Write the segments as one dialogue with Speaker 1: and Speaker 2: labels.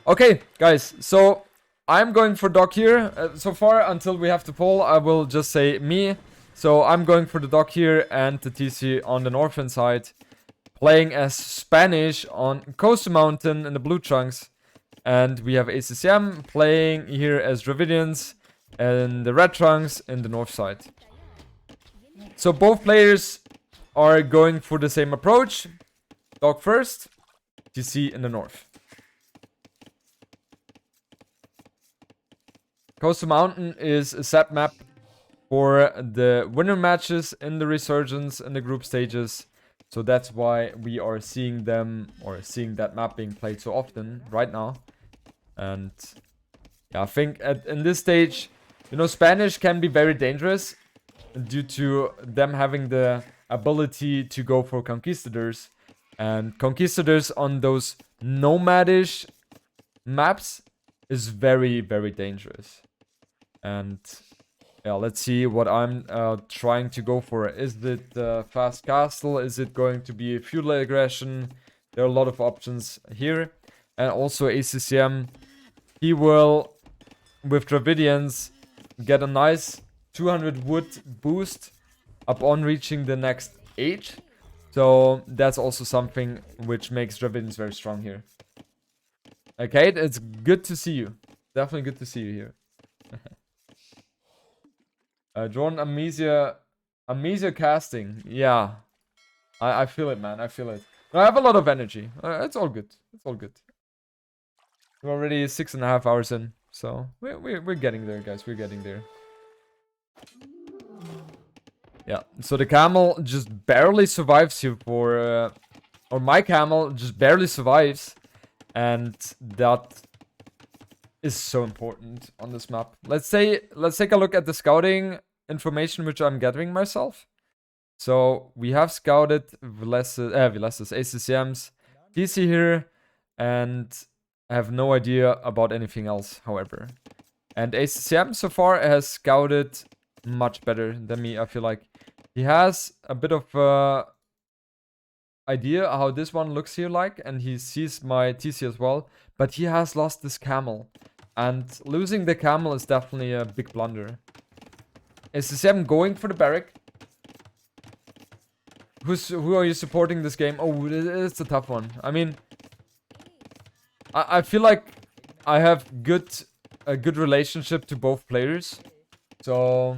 Speaker 1: Okay, guys, so I'm going for Doc here. So far, until we have the poll, I will just say me. So I'm going for the Doc here and the TC on the northern side. Playing as Spanish on Coastal Mountain in the blue chunks. And we have ACCM playing here as Dravidians and the red trunks in the north side. So both players are going for the same approach. Doc first, TC in the north. Coastal Mountain is a set map for the winner matches in the Resurgence in the group stages. So that's why we are seeing them, or seeing that map being played so often right now. And yeah, I think in this stage, you know, Spanish can be very dangerous due to them having the ability to go for conquistadors. And conquistadors on those nomadish maps is very, very dangerous. And yeah, let's see what I'm trying to go for. Is it fast castle? Is it going to be feudal aggression? There are a lot of options here. And also ACCM, he will, with Dravidians, get a nice 200 wood boost upon reaching the next age. So that's also something which makes Dravidians very strong here. Okay, it's good to see you. Definitely good to see you here. Drawn Amnesia casting. Yeah. I feel it, man. I feel it. I have a lot of energy. It's all good. It's all good. We're already 6.5 hours in. So we're getting there, guys. We're getting there. Yeah. So the camel just barely survives here for... or my camel just barely survives. And that is so important on this map. Let's take a look at the scouting information which I'm gathering myself. So we have scouted Viles's ACCM's DC here, and I have no idea about anything else, however. And ACCM so far has scouted much better than me, I feel like. He has a bit of idea how this one looks here like, and he sees my TC as well, but he has lost this camel. And losing the camel is definitely a big blunder. ACCM going for the barrack. Who are you supporting this game? Oh, it's a tough one. I mean, I feel like I have a good relationship to both players. So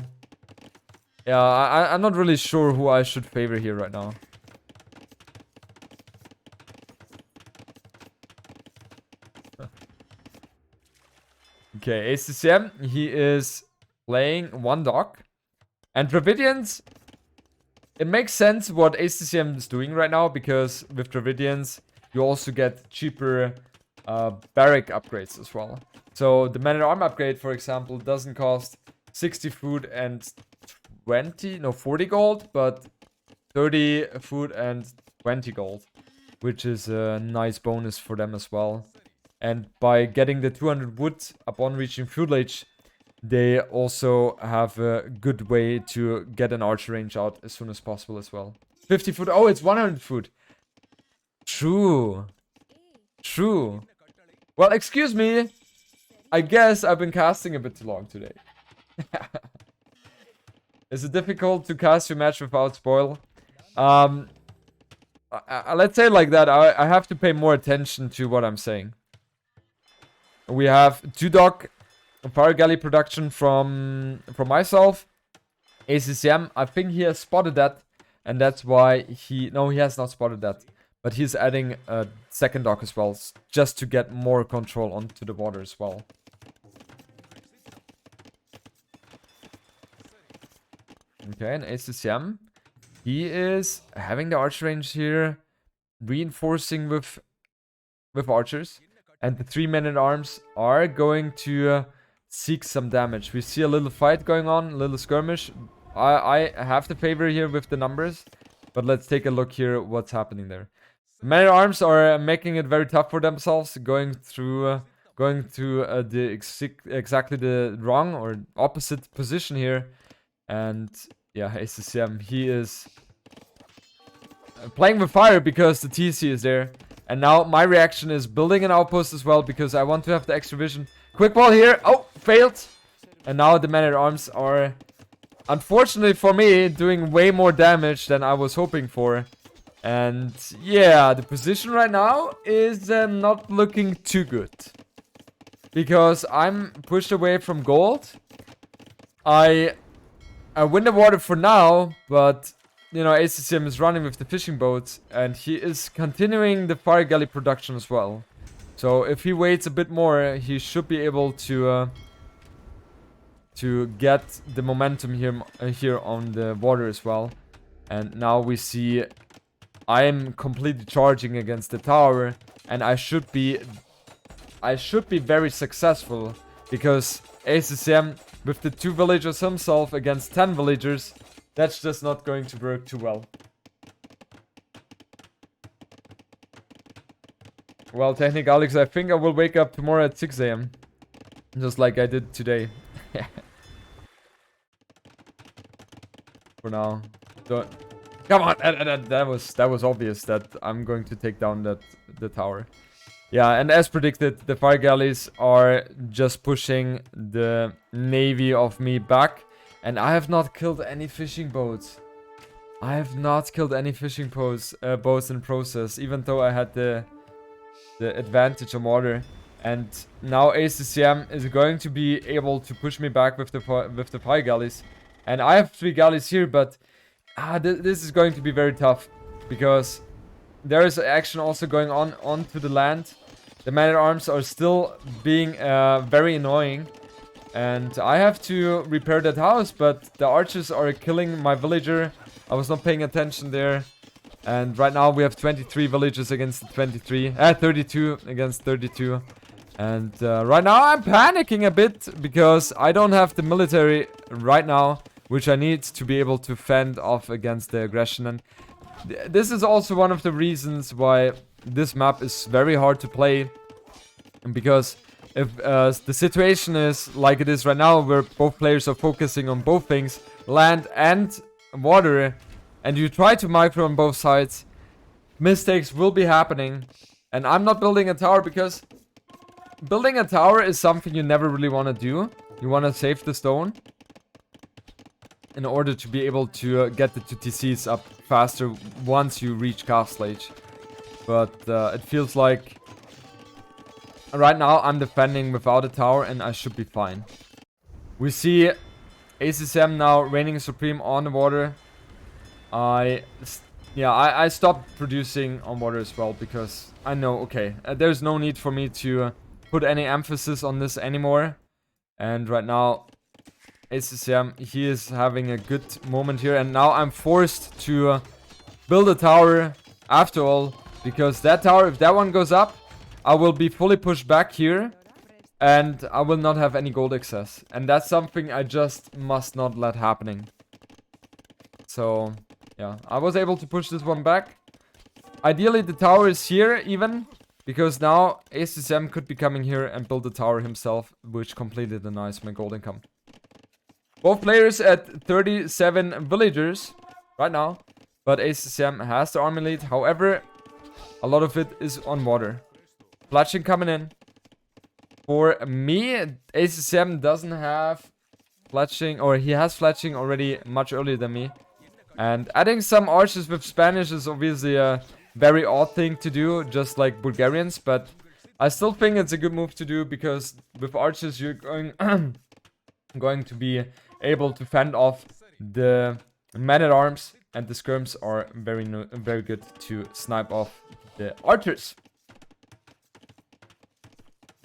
Speaker 1: yeah, I'm not really sure who I should favor here right now. Okay, ACCM, he is playing one dock. And Dravidians, it makes sense what ACCM is doing right now, because with Dravidians, you also get cheaper barrack upgrades as well. So the man-at-arm upgrade, for example, doesn't cost 60 food and 40 gold, but 30 food and 20 gold, which is a nice bonus for them as well. And by getting the 200 wood upon reaching feudal age, they also have a good way to get an archer range out as soon as possible as well. 50 food. Oh, it's 100 food. True. True. Well, excuse me. I guess I've been casting a bit too long today. Is it difficult to cast your match without spoil? Let's say it like that. I have to pay more attention to what I'm saying. We have 2-dock Fire Galley production from myself. ACCM, I think he has spotted that. And that's why no, he has not spotted that. But he's adding a 2nd dock as well, just to get more control onto the water as well. Okay, and ACCM, he is having the archer range here, reinforcing with archers. And the 3 men-at-arms are going to seek some damage. We see a little fight going on, a little skirmish. I have the favor here with the numbers, but let's take a look here what's happening there. Men-at-arms are making it very tough for themselves, going through exactly the wrong or opposite position here. And yeah, ACCM, he is playing with fire because the TC is there. And now my reaction is building an outpost as well, because I want to have the extra vision. Quick ball here. Oh, failed. And now the men-at-arms are, unfortunately for me, doing way more damage than I was hoping for. And yeah, the position right now is not looking too good. Because I'm pushed away from gold. I win the water for now, but you know, ACCM is running with the fishing boats, and he is continuing the fire galley production as well. So if he waits a bit more, he should be able to get the momentum here on the water as well. And now we see I am completely charging against the tower, and I should be very successful, because ACCM with the 2 villagers himself against 10 villagers, that's just not going to work too well. Well, Technic Alex, I think I will wake up tomorrow at 6 AM. Just like I did today. For now. Don't... Come on! That was obvious that I'm going to take down the tower. Yeah, and as predicted, the fire galleys are just pushing the navy of me back. And I have not killed any fishing boats. I have not killed any fishing boats in process, even though I had the advantage on water. And now ACCM is going to be able to push me back with the fire galleys. And I have 3 galleys here, but this is going to be very tough, because there is action also going on onto the land. The men-at-arms are still being very annoying. And I have to repair that house, but the archers are killing my villager. I was not paying attention there. And right now we have 23 villagers against 32 against 32. And right now I'm panicking a bit, because I don't have the military right now, which I need to be able to fend off against the aggression. And this is also one of the reasons why this map is very hard to play. Because if the situation is like it is right now, where both players are focusing on both things, land and water, and you try to micro on both sides, mistakes will be happening. And I'm not building a tower, because building a tower is something you never really want to do. You want to save the stone in order to be able to get the 2 TCs up faster once you reach castle age. But it feels like right now I'm defending without a tower, and I should be fine. We see ACCM now reigning supreme on the water. I stopped producing on water as well, because I know, okay, there's no need for me to put any emphasis on this anymore. And right now ACCM, he is having a good moment here, and now I'm forced to build a tower after all, because that tower, if that one goes up, I will be fully pushed back here, and I will not have any gold access. And that's something I just must not let happening. So, yeah, I was able to push this one back. Ideally, the tower is here even, because now ACCM could be coming here and build the tower himself, which completely denies my gold income. Both players at 37 villagers right now, but ACCM has the army lead. However, a lot of it is on water. Fletching coming in. For me, ACCM doesn't have fletching, or he has fletching already much earlier than me. And adding some archers with Spanish is obviously a very odd thing to do, just like Bulgarians, but I still think it's a good move to do, because with archers you're going to be able to fend off the men-at-arms, and the skirms are very good to snipe off the archers.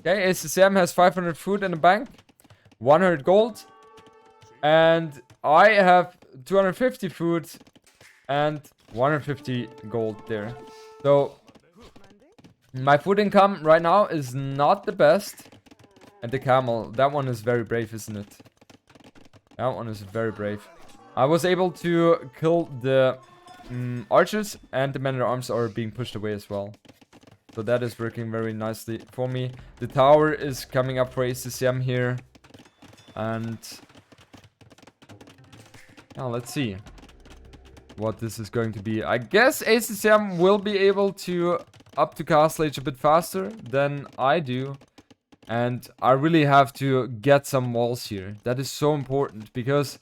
Speaker 1: Okay, ACCM has 500 food in the bank, 100 gold, and I have 250 food and 150 gold there. So my food income right now is not the best. And the camel, that one is very brave, isn't it? That one is very brave. I was able to kill the archers, and the men-at-arms are being pushed away as well. So that is working very nicely for me. The tower is coming up for ACCM here. And now let's see what this is going to be. I guess ACCM will be able to up to castle age a bit faster than I do. And I really have to get some walls here. That is so important, because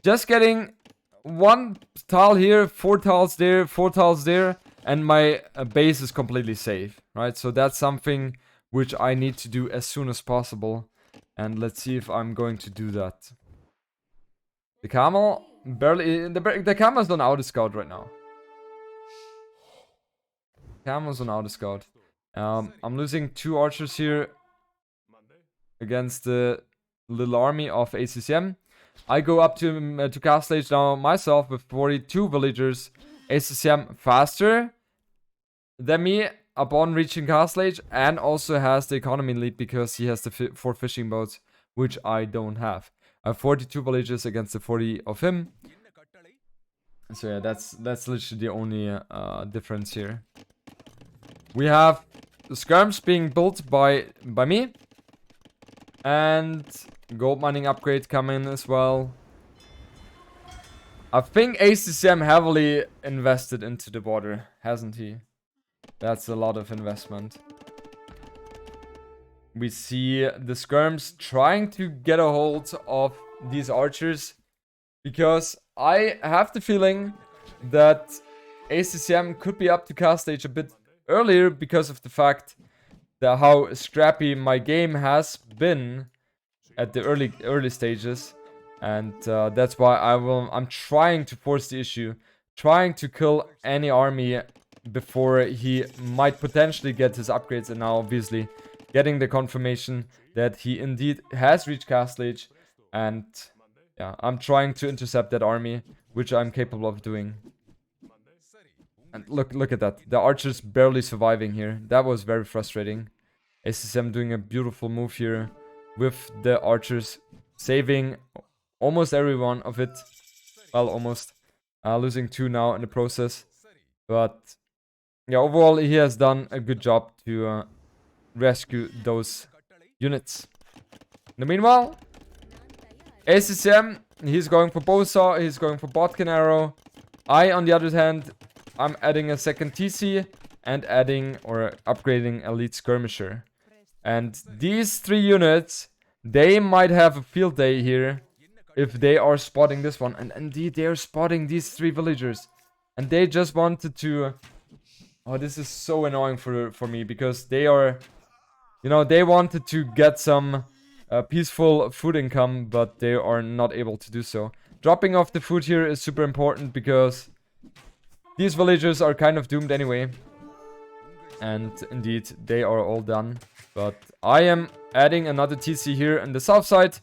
Speaker 1: just getting 1 tile here, 4 tiles there, 4 tiles there, and my base is completely safe, right? So that's something which I need to do as soon as possible. And let's see if I'm going to do that. The camel barely... The camel's on auto scout right now. Camel's on auto scout. I'm losing 2 archers here against the little army of ACCM. I go up to castle age now myself with 42 villagers. ACCM faster than me upon reaching castle age, and also has the economy lead because he has the 4 fishing boats, which I don't have. I have 42 villagers against the 40 of him. So yeah, that's literally the only difference here. We have the skirms being built by me. And gold mining upgrade coming as well. I think ACCM heavily invested into the border, hasn't he? That's a lot of investment. We see the skirms trying to get a hold of these archers, because I have the feeling that ACCM could be up to cast stage a bit earlier because of the fact that how scrappy my game has been at the early stages. And that's why I'm trying to force the issue, trying to kill any army before he might potentially get his upgrades, and now obviously getting the confirmation that he indeed has reached castle age. And yeah, I'm trying to intercept that army, which I'm capable of doing. And look at that, the archers barely surviving here. That was very frustrating. ACCM doing a beautiful move here with the archers, saving almost every one of it. Well, almost. Losing 2 now in the process. But yeah, overall he has done a good job to rescue those units. In the meanwhile, ACCM, he's going for Bowsaw, he's going for Botkin Arrow. I, on the other hand, I'm adding a second TC and adding or upgrading Elite Skirmisher. And these 3 units, they might have a field day here if they are spotting this one. And indeed, they are spotting these 3 villagers. And they just wanted to... Oh, this is so annoying for me, because they are... You know, they wanted to get some peaceful food income, but they are not able to do so. Dropping off the food here is super important, because these villagers are kind of doomed anyway. And indeed, they are all done. But I am adding another TC here on the south side,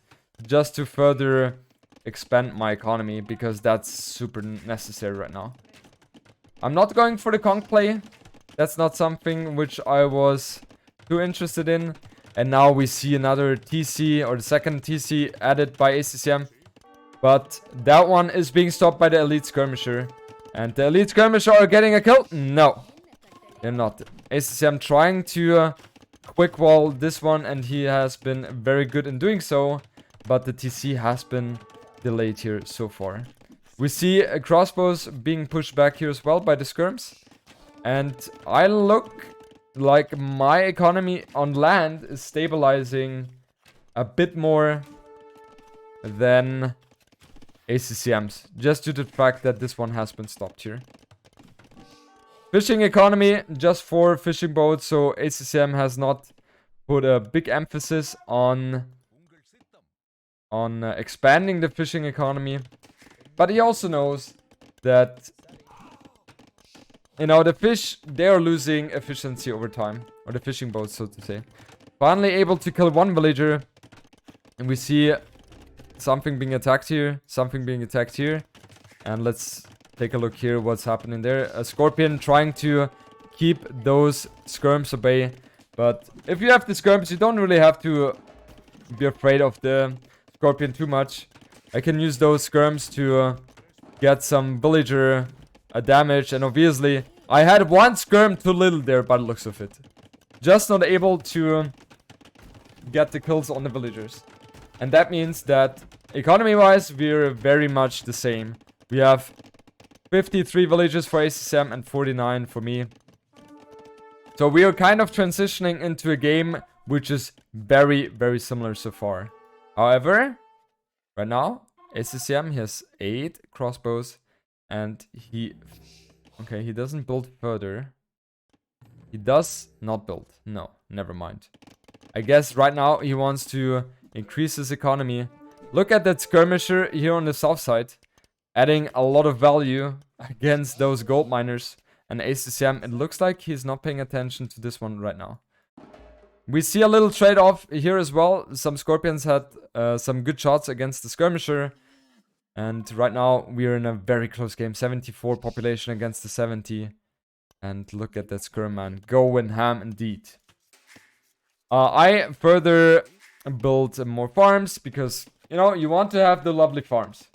Speaker 1: just to further expand my economy, because that's super necessary right now. I'm not going for the conch play. That's not something which I was too interested in. And now we see another TC, or the second TC added by ACCM. But that one is being stopped by the Elite Skirmisher. And the Elite Skirmisher are getting a kill? No, they're not. ACCM trying to quick wall this one, and he has been very good in doing so. But the TC has been delayed here so far. We see crossbows being pushed back here as well by the skirms. And I look like my economy on land is stabilizing a bit more than ACCM's, just due to the fact that this one has been stopped here. Fishing economy, just 4 fishing boats, so ACCM has not put a big emphasis on expanding the fishing economy. But he also knows that, you know, the fish, they are losing efficiency over time. Or the fishing boats, so to say. Finally able to kill 1 villager. And we see something being attacked here. Something being attacked here. And let's take a look here what's happening there. A scorpion trying to keep those skirms at bay. But if you have the skirms, you don't really have to be afraid of the scorpion too much. I can use those skirms to get some villager damage. And obviously, I had 1 skirm too little there by the looks of it. Just not able to get the kills on the villagers. And that means that economy-wise, we're very much the same. We have 53 villagers for ACCM and 49 for me. So we are kind of transitioning into a game which is very, very similar so far. However, right now, ACCM, he has 8 crossbows. And he... Okay, he doesn't build further. He does not build. No, never mind. I guess right now he wants to increase his economy. Look at that skirmisher here on the south side. Adding a lot of value against those gold miners. And ACCM, it looks like he's not paying attention to this one right now. We see a little trade-off here as well. Some Scorpions had some good shots against the skirmisher. And right now we're in a very close game. 74 population against the 70. And look at that skirm, man. Going ham indeed. I further built more farms because, you know, you want to have the lovely farms.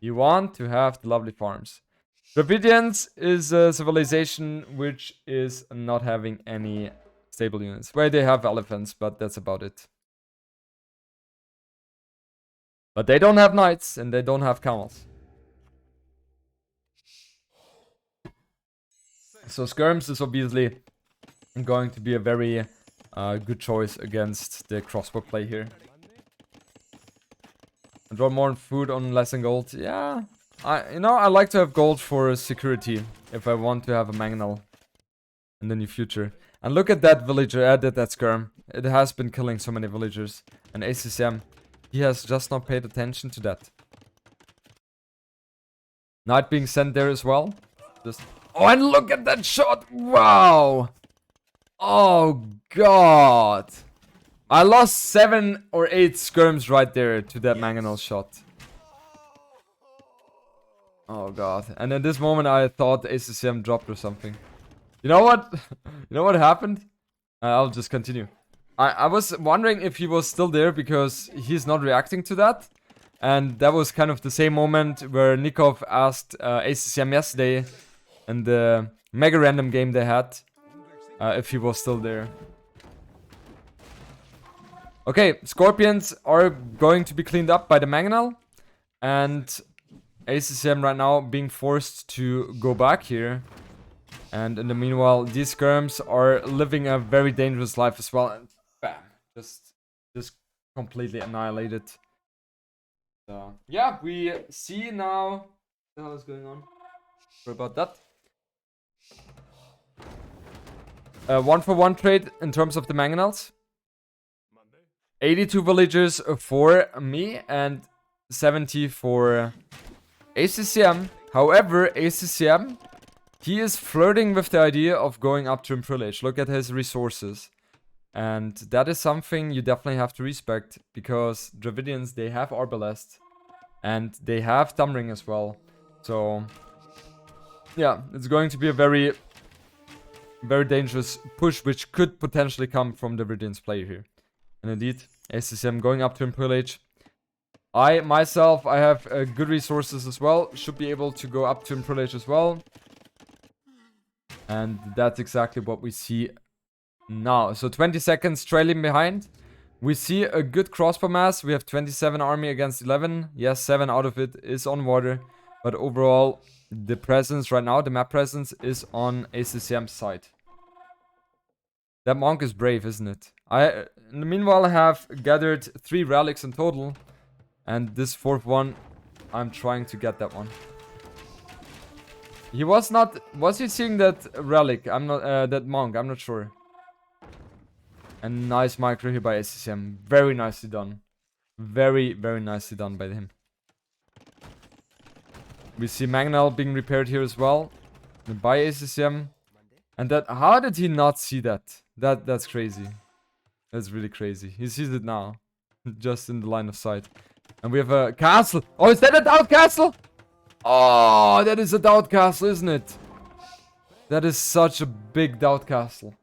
Speaker 1: You want to have the lovely farms. Resurgence is a civilization which is not having any stable units. Where they have elephants, but that's about it. But they don't have knights and they don't have camels. So skirms is obviously going to be a very good choice against the crossbow play here. Draw more food on less than gold. Yeah, I like to have gold for security if I want to have a mangonel in the near future. And look at that villager, that skirm. It has been killing so many villagers. And ACCM, he has just not paid attention to that. Knight being sent there as well. Just... Oh, and look at that shot! Wow! Oh, God! I lost 7 or 8 skirms right there to that mangonel shot. Oh, God. And in this moment, I thought ACCM dropped or something. You know what? You know what happened? I'll just continue. I was wondering if he was still there because he's not reacting to that. And that was kind of the same moment where Nikov asked ACCM yesterday in the mega random game they had if he was still there. Okay, Scorpions are going to be cleaned up by the mangonel. And ACCM right now being forced to go back here. And in the meanwhile, these skirms are living a very dangerous life as well. And bam, just completely annihilated. So yeah, we see now what the hell is going on. Sorry about that. 1-for-1 trade in terms of the mangonels. 82 villagers for me and 70 for ACCM. However, ACCM, he is flirting with the idea of going up to privilege. Look at his resources. And that is something you definitely have to respect. Because Dravidians, they have Arbalest. And they have Thumbring as well. So, yeah, it's going to be a very, very dangerous push. Which could potentially come from Dravidians player here. And indeed, ACCM going up to privilege. I, myself, I have good resources as well. Should be able to go up to privilege as well. And that's exactly what we see now. So 20 seconds trailing behind. We see a good crossbow mass. We have 27 army against 11. Yes, 7 out of it is on water. But overall, the presence right now, the map presence, is on ACCM's side. That monk is brave, isn't it? In the meanwhile, I have gathered 3 relics in total. And this 4th one, I'm trying to get that one. He was not... Was he seeing that relic? I'm not... that monk, I'm not sure. And nice micro here by ACCM. Very nicely done. Very, very nicely done by him. We see Mangonel being repaired here as well. By ACCM. And that... How did he not see that? That's crazy. That's really crazy. He sees it now. Just in the line of sight. And we have a castle. Oh, is that a doubt castle? Oh, that is a doubt castle, isn't it? That is such a big doubt castle.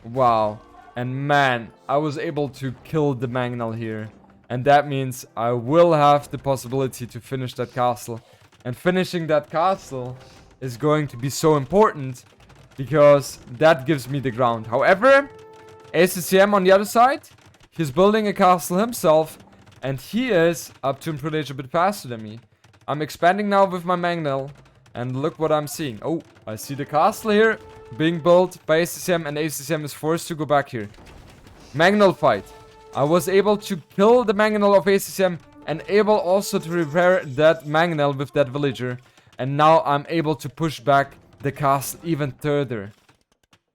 Speaker 1: Wow. And man, I was able to kill the Mangonel here. And that means I will have the possibility to finish that castle. And finishing that castle is going to be so important. Because that gives me the ground. However, ACCM on the other side, he's building a castle himself. And he is up to privilege a bit faster than me. I'm expanding now with my Mangonel. And look what I'm seeing. Oh, I see the castle here. being built by ACCM, and ACCM is forced to go back here. Mangonel fight. I was able to kill the Mangonel of ACCM and able also to repair that Mangonel with that villager. And now I'm able to push back the castle even further.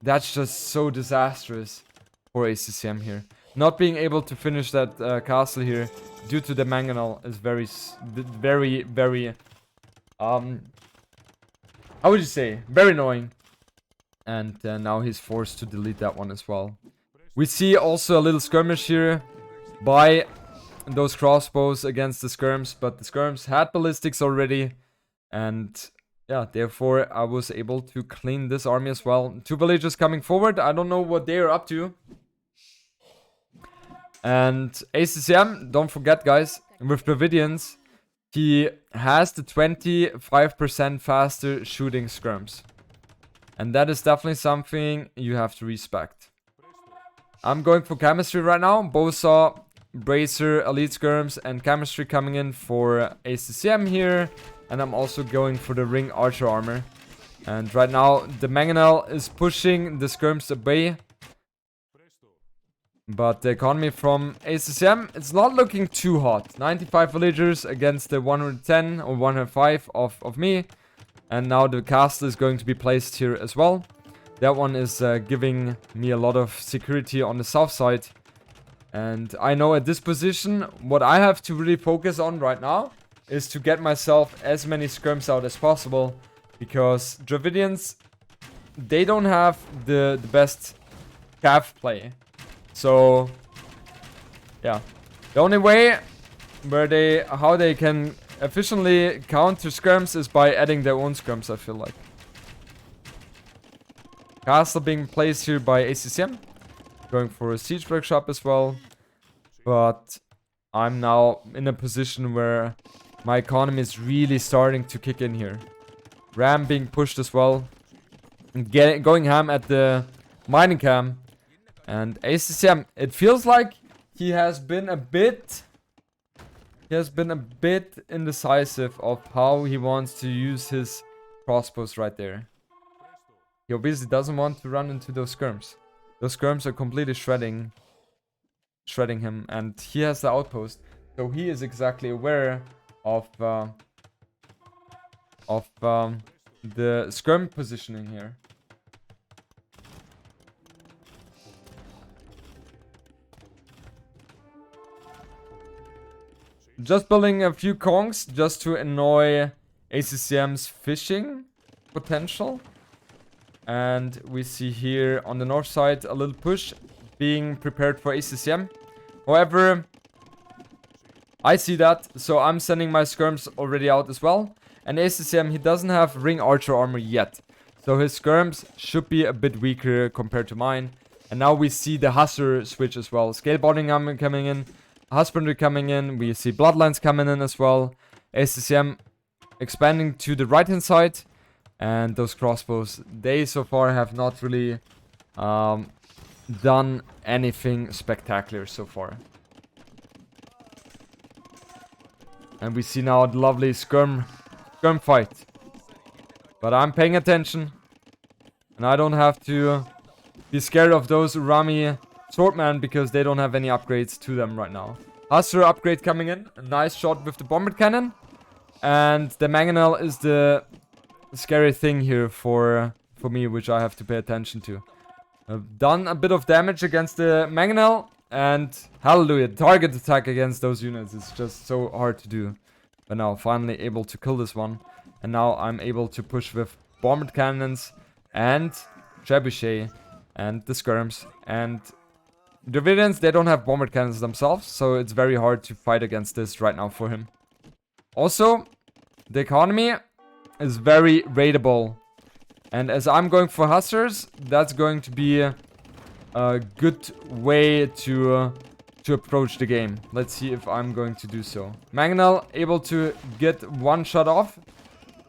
Speaker 1: That's just so disastrous for ACCM here. Not being able to finish that castle here due to the Mangonel is very, how would you say? Very annoying. And now he's forced to delete that one as well. We see also a little skirmish here by those crossbows against the skirms. But the skirms had ballistics already. And yeah, therefore I was able to clean this army as well. 2 villagers coming forward. I don't know what they are up to. And ACCM, don't forget guys, with Dravidians, he has the 25% faster shooting skirms. And that is definitely something you have to respect. I'm going for chemistry right now. Bosa, Bracer, Elite Skirms, and chemistry coming in for ACCM here. And I'm also going for the Ring Archer armor. And right now, the Mangonel is pushing the skirms away. But the economy from ACCM, it's not looking too hot. 95 villagers against the 110 or 105 of me. And now the castle is going to be placed here as well. That one is giving me a lot of security on the south side. And I know at this position, what I have to really focus on right now is to get myself as many skirms out as possible. Because Dravidians, they don't have the best cav play. So, yeah. The only way how they can efficiently counter skirms is by adding their own skirms, I feel like. Castle being placed here by ACCM. Going for a siege workshop as well. But I'm now in a position where my economy is really starting to kick in here. Ram being pushed as well. And going ham at the mining camp. And ACCM, it feels like he has been a bit indecisive of how he wants to use his crossbows right there. He obviously doesn't want to run into those skirms. Those skirms are completely shredding him, and he has the outpost, so he is exactly aware of the skirm positioning here. Just building a few kongs just to annoy ACCM's fishing potential. And we see here on the north side a little push being prepared for ACCM. However, I see that, so I'm sending my skirms already out as well. And ACCM, he doesn't have Ring Archer armor yet. So his skirms should be a bit weaker compared to mine. And now we see the Hussar switch as well. Scaleboarding coming in. Husbandry coming in. We see Bloodlines coming in as well. ACCM expanding to the right hand side. And those crossbows, they so far have not really done anything spectacular so far. And we see now a lovely skirm fight. But I'm paying attention. And I don't have to be scared of those Urami Swordmen because they don't have any upgrades to them right now. Hussar upgrade coming in. A nice shot with the Bombard Cannon. And the Mangonel is the scary thing here for me, which I have to pay attention to. I've done a bit of damage against the Mangonel. And hallelujah, target attack against those units is just so hard to do. But now finally able to kill this one. And now I'm able to push with Bombard Cannons and Trebuchet and the Skirms. And Dravidians, they don't have Bombard Cannons themselves, so it's very hard to fight against this right now for him. Also, the economy is very raidable. And as I'm going for Hussars, that's going to be a good way to approach the game. Let's see if I'm going to do so. Mangonel able to get one shot off.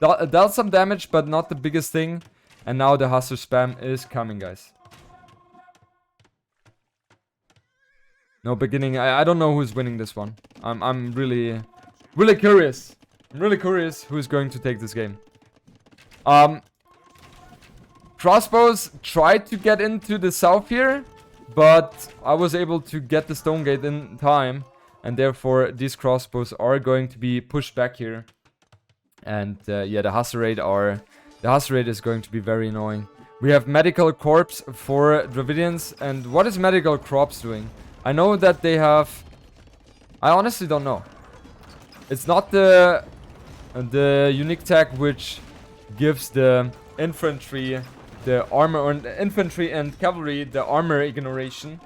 Speaker 1: Dealt some damage, but not the biggest thing. And now the Hussar spam is coming, guys. No beginning. I don't know who's winning this one. I'm really curious. I'm really curious who's going to take this game. Crossbows tried to get into the south here, but I was able to get the stone gate in time, and therefore these crossbows are going to be pushed back here. And yeah, the Hussar rate is going to be very annoying. We have Medical Corps for Dravidians, and what is Medical Corps doing? I know that they have... I honestly don't know. It's not the unique tag which gives the infantry the armor, or infantry and cavalry the armor ignoration.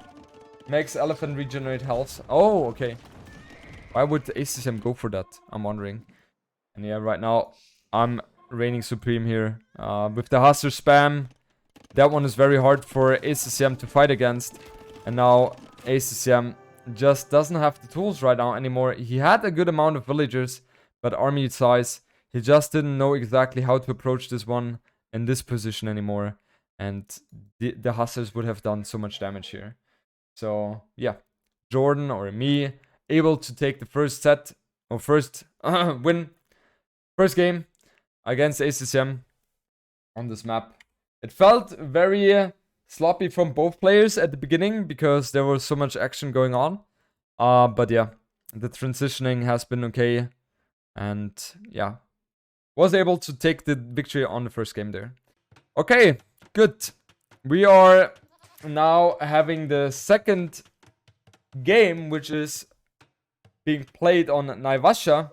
Speaker 1: Makes elephant regenerate health. Oh, okay. Why would ACCM go for that? I'm wondering. And yeah, right now I'm reigning supreme here. With the Hussar spam, that one is very hard for ACCM to fight against. And now ACCM just doesn't have the tools right now anymore. He had a good amount of villagers, but army size, he just didn't know exactly how to approach this one in this position anymore. And the Hussars would have done so much damage here. So yeah, Jordan or me able to take the first set, or first win, first game against ACCM on this map. It felt very sloppy from both players at the beginning because there was so much action going on. But yeah, the transitioning has been okay. And yeah, was able to take the victory on the first game there. Okay, good. We are now having the second game, which is being played on Naivasha.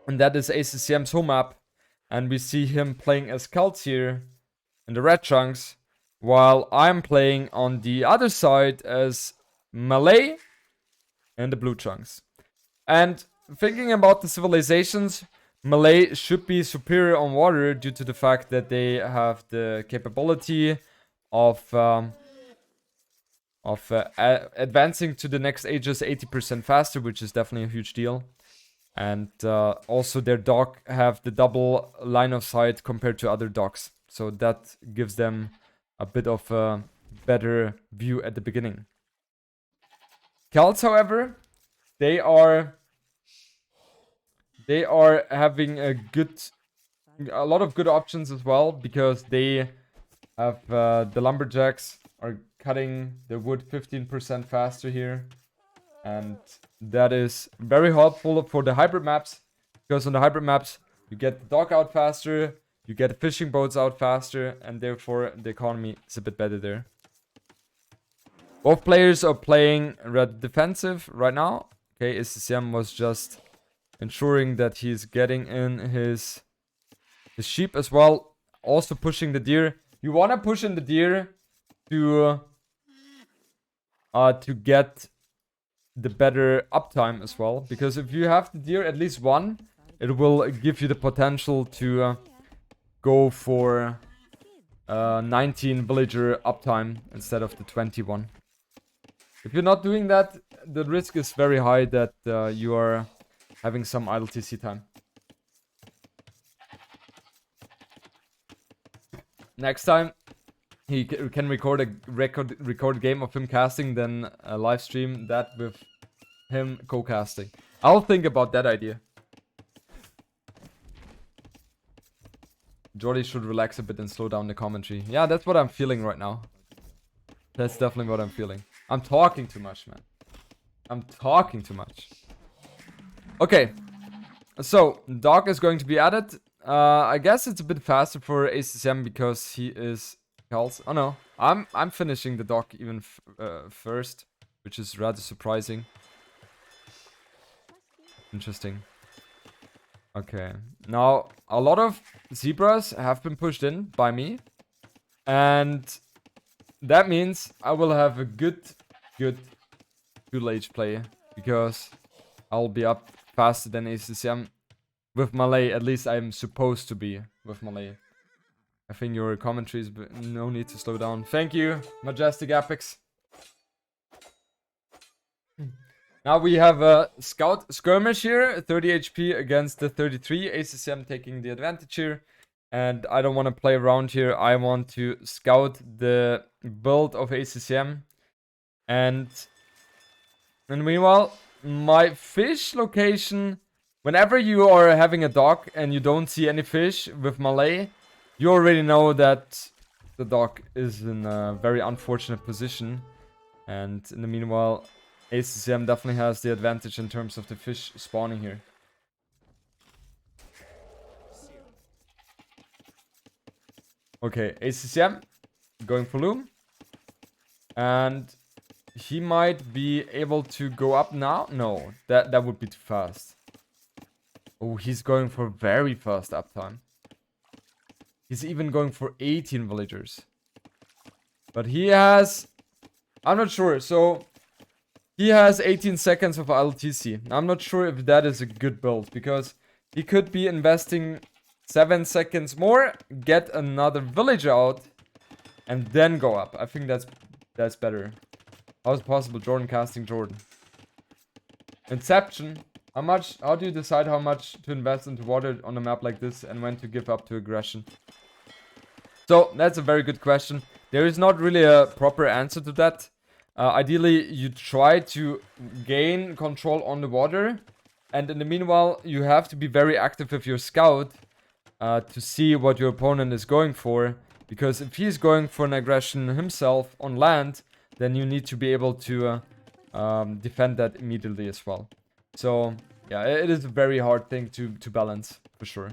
Speaker 1: And that is ACCM's home map. And we see him playing as Celts here in the red chunks, while I'm playing on the other side as Malay in the blue chunks. And thinking about the civilizations, Malay should be superior on water due to the fact that they have the capability of advancing to the next ages 80% faster, which is definitely a huge deal. And also their dock have the double line of sight compared to other docks. So that gives them a bit of a better view at the beginning. Celts, however, they are having a lot of good options as well, because they have the lumberjacks are cutting the wood 15% faster here. And that is very helpful for the hybrid maps, because on the hybrid maps you get the dock out faster, you get the fishing boats out faster, and therefore the economy is a bit better there. Both players are playing red defensive right now. Okay, ACCM was just ensuring that he's getting in his sheep as well. Also pushing the deer. You want to push in the deer to get the better uptime as well, because if you have the deer at least one, it will give you the potential to go for 19 villager uptime instead of the 21. If you're not doing that, the risk is very high that you are having some idle TC time. Next time he can record a game of him casting, then live stream that with him co-casting. I'll think about that idea. Jordy should relax a bit and slow down the commentary. Yeah, that's what I'm feeling right now. That's definitely what I'm feeling. I'm talking too much, man. I'm talking too much. Okay. So, Doc is going to be added. I guess it's a bit faster for ACCM because he is Celts. Oh no, I'm finishing the Doc even first, which is rather surprising. Interesting. Okay, now a lot of zebras have been pushed in by me, and that means I will have a good age play, because I'll be up faster than ACCM with Malay. At least I'm supposed to be with Malay. I think your commentary is no need to slow down. Thank you, Majestic Apex. Now we have a scout skirmish here, 30 HP against the 33. ACCM taking the advantage here. And I don't want to play around here. I want to scout the build of ACCM. And meanwhile, my fish location, whenever you are having a dock and you don't see any fish with Malay, you already know that the dock is in a very unfortunate position. And in the meanwhile, ACCM definitely has the advantage in terms of the fish spawning here. Okay, ACCM going for loom. And he might be able to go up now. No, that would be too fast. Oh, he's going for very fast uptime. He's even going for 18 villagers. But he has... I'm not sure. So, he has 18 seconds of LTC. I'm not sure if that is a good build. Because he could be investing 7 seconds more, get another villager out, and then go up. I think that's better. How is it possible? Jordan casting Jordan. Inception. How do you decide how much to invest into water on a map like this and when to give up to aggression? So, that's a very good question. There is not really a proper answer to that. Ideally, you try to gain control on the water. And in the meanwhile, you have to be very active with your scout to see what your opponent is going for. Because if he's going for an aggression himself on land, then you need to be able to defend that immediately as well. So, yeah, it is a very hard thing to balance, for sure.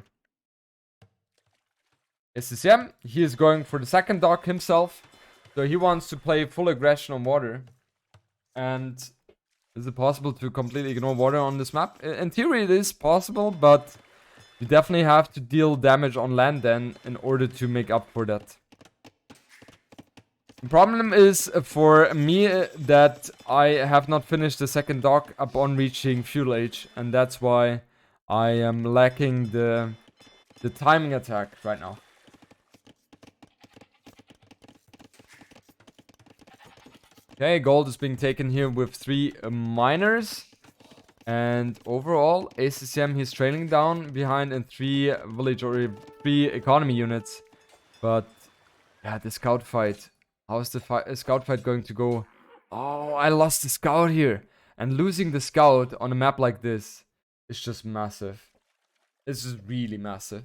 Speaker 1: ACCM, he is going for the second dock himself. So he wants to play full aggression on water. And is it possible to completely ignore water on this map? In theory it is possible, but you definitely have to deal damage on land then in order to make up for that. The problem is for me that I have not finished the second dock upon reaching fuel age, and that's why I am lacking the timing attack right now. Okay, gold is being taken here with 3 miners. And overall, ACCM, he's trailing down behind in 3 village or 3 economy units. But, yeah, the scout fight. How is the scout fight going to go? Oh, I lost the scout here. And losing the scout on a map like this is just massive. It's just really massive.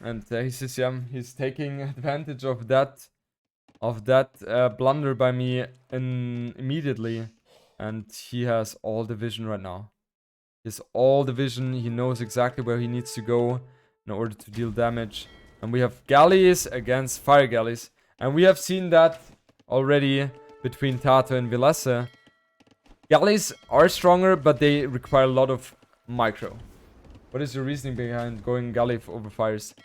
Speaker 1: And ACCM, he's taking advantage of that blunder by me immediately. And he has all the vision right now. He has all the vision. He knows exactly where he needs to go in order to deal damage. And we have galleys against fire galleys. And we have seen that already between Tato and Vilese. Galleys are stronger, but they require a lot of micro. What is your reasoning behind going galley over fires?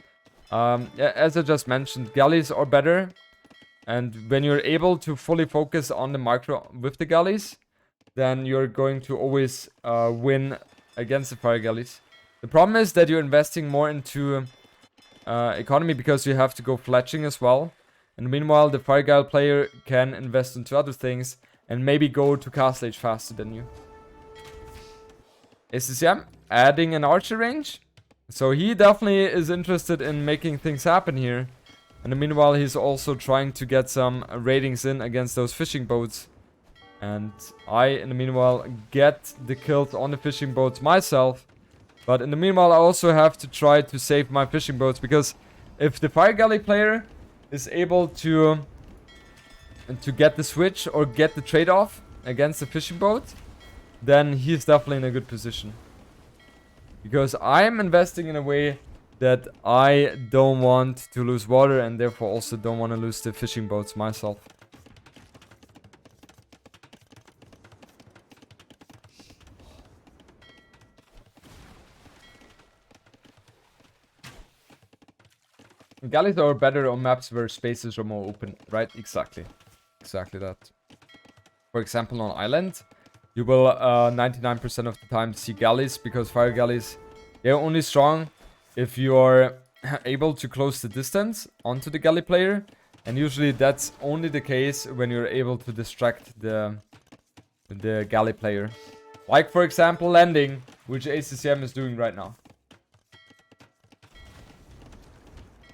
Speaker 1: As I just mentioned, galleys are better. And when you're able to fully focus on the micro with the galleys, then you're going to always win against the fire galleys. The problem is that you're investing more into economy because you have to go fletching as well. And meanwhile, the fire galley player can invest into other things and maybe go to castle age faster than you. ACCM adding an archer range. So he definitely is interested in making things happen here. And meanwhile, he's also trying to get some ratings in against those fishing boats. And I, in the meanwhile, get the kills on the fishing boats myself. But in the meanwhile, I also have to try to save my fishing boats. Because if the fire galley player is able to get the switch or get the trade-off against the fishing boat, then he's definitely in a good position. Because I'm investing in a way that I don't want to lose water and therefore also don't want to lose the fishing boats myself. Galleys are better on maps where spaces are more open, right? Exactly. Exactly that. For example, on Island, you will 99% of the time see galleys because fire galleys, they're only strong if you are able to close the distance onto the galley player. And usually that's only the case when you're able to distract the galley player. Like for example landing, which ACCM is doing right now.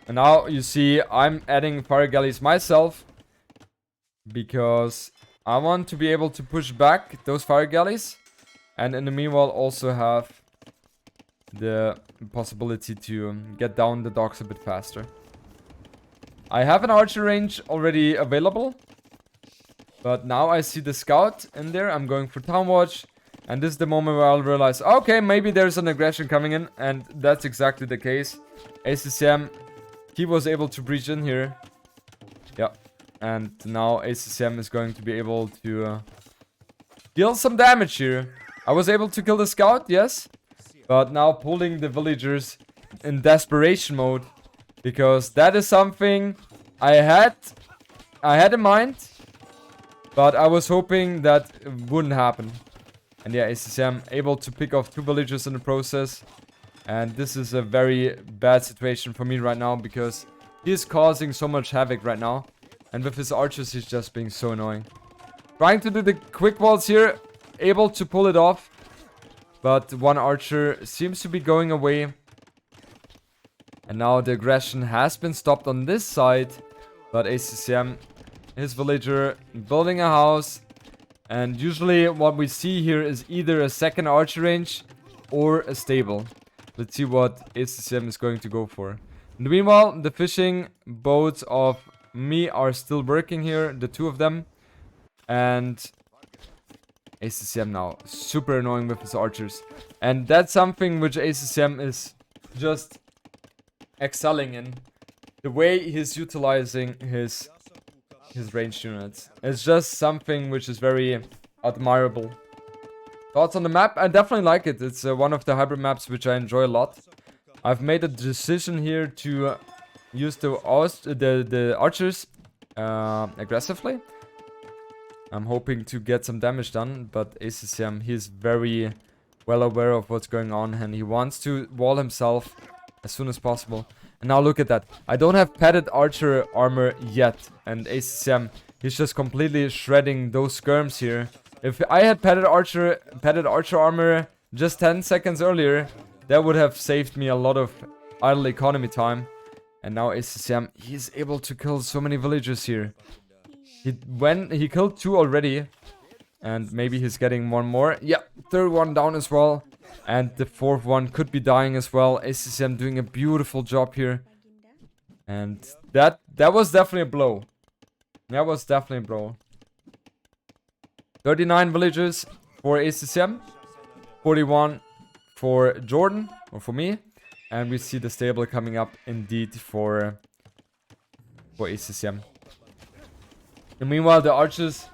Speaker 1: And now you see I'm adding fire galleys myself. Because I want to be able to push back those fire galleys. And in the meanwhile also have the possibility to get down the docks a bit faster. I have an archer range already available. But now I see the scout in there. I'm going for town watch. And this is the moment where I'll realize, okay, maybe there's an aggression coming in. And that's exactly the case. ACCM, he was able to breach in here. Yeah. And now ACCM is going to be able to deal some damage here. I was able to kill the scout, yes. But now pulling the villagers in desperation mode. Because that is something I had in mind. But I was hoping that it wouldn't happen. And yeah, ACCM able to pick off 2 villagers in the process. And this is a very bad situation for me right now. Because he is causing so much havoc right now. And with his archers, he's just being so annoying. Trying to do the quick walls here. Able to pull it off. But one archer seems to be going away. And now the aggression has been stopped on this side. But ACCM, his villager, building a house. And usually what we see here is either a second archer range or a stable. Let's see what ACCM is going to go for. Meanwhile, the fishing boats of me are still working here, the 2 of them. And ACCM now super annoying with his archers. And that's something which ACCM is just excelling in. The way he's utilizing his ranged units. It's just something which is very admirable. Thoughts on the map? I definitely like it. It's one of the hybrid maps which I enjoy a lot. I've made a decision here to use the archers aggressively. I'm hoping to get some damage done, but ACCM, he's very well aware of what's going on and he wants to wall himself as soon as possible. And now look at that. I don't have padded archer armor yet. And ACCM, he's just completely shredding those skirms here. If I had padded archer armor just 10 seconds earlier, that would have saved me a lot of idle economy time. And now ACCM, he's able to kill so many villagers here. He killed 2 already. And maybe he's getting 1 more. Yeah, 3rd one down as well. And the 4th one could be dying as well. ACCM doing a beautiful job here. And that was definitely a blow. That was definitely a blow. 39 villagers for ACCM. 41 for Jordan, or for me. And we see the stable coming up indeed for ACCM. And meanwhile, the archers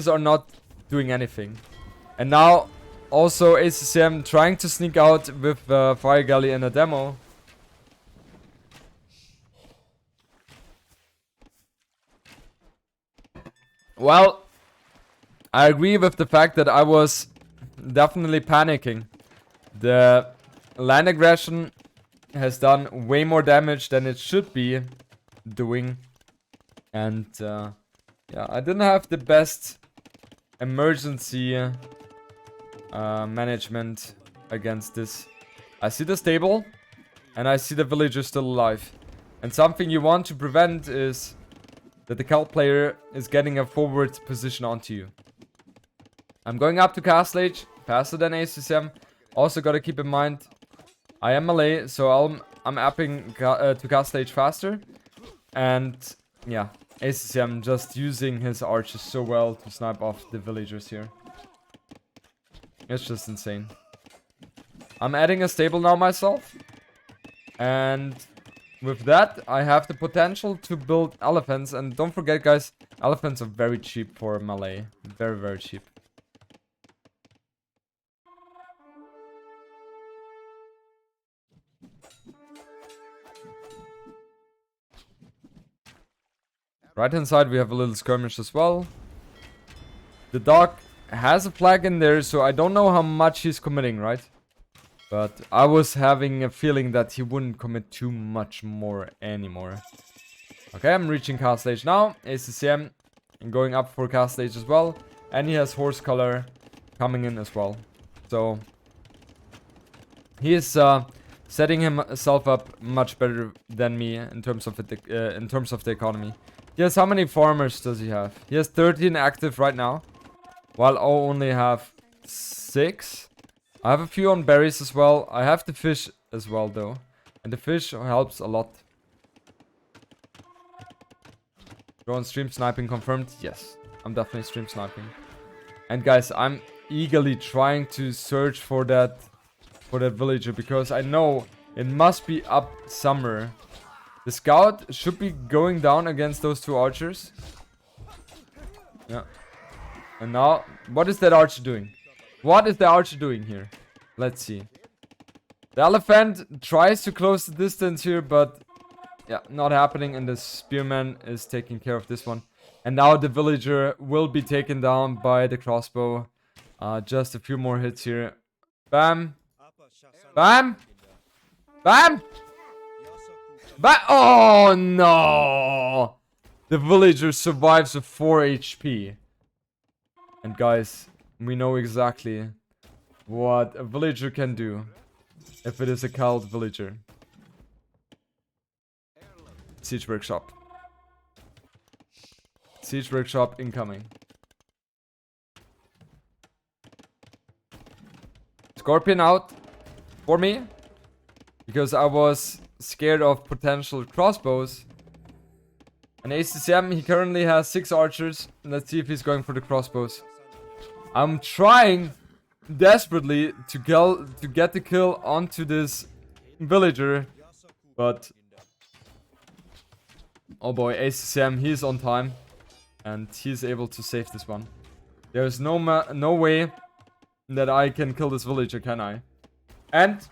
Speaker 1: are not doing anything. And now, also ACCM trying to sneak out with Fire Galley in a demo. Well, I agree with the fact that I was definitely panicking. The land aggression has done way more damage than it should be doing. And yeah, I didn't have the best emergency management against this. I see the stable and I see the villager still alive. And something you want to prevent is that the Celt player is getting a forward position onto you. I'm going up to Castle Age, faster than ACCM. Also gotta keep in mind, I am melee, so I'm upping to Castle Age faster. And yeah, ACCM just using his archers so well to snipe off the villagers here. It's just insane. I'm adding a stable now myself. And with that, I have the potential to build elephants. And don't forget, guys, elephants are very cheap for melee. Very, very cheap. Right hand side, we have a little skirmish as well. The dog has a flag in there, so I don't know how much he's committing, right? But I was having a feeling that he wouldn't commit too much more anymore. Okay, I'm reaching Castle Age now. ACCM and going up for Castle Age as well. And he has horse color coming in as well. So he is setting himself up much better than me in terms of the economy. Yes, how many farmers does he have? He has 13 active right now. While I only have 6. I have a few on berries as well. I have the fish as well though. And the fish helps a lot. Go on stream sniping confirmed. Yes, I'm definitely stream sniping. And guys, I'm eagerly trying to search for that villager because I know it must be up somewhere. The scout should be going down against those two archers. Yeah. And now, what is that archer doing? What is the archer doing here? Let's see. The elephant tries to close the distance here, but yeah, not happening. And the spearman is taking care of this one. And now the villager will be taken down by the crossbow. Just a few more hits here. Bam. Bam. Bam. Bam. Oh no. The villager survives with 4 HP. And guys, we know exactly what a villager can do if it is a cowed villager. Siege workshop. Siege workshop incoming. Scorpion out for me because I was scared of potential crossbows. And ACCM, he currently has 6 archers. Let's see if he's going for the crossbows. I'm trying desperately to get the kill onto this villager, but oh boy, ACCM, he's on time and he's able to save this one. There's no way that I can kill this villager, can I? And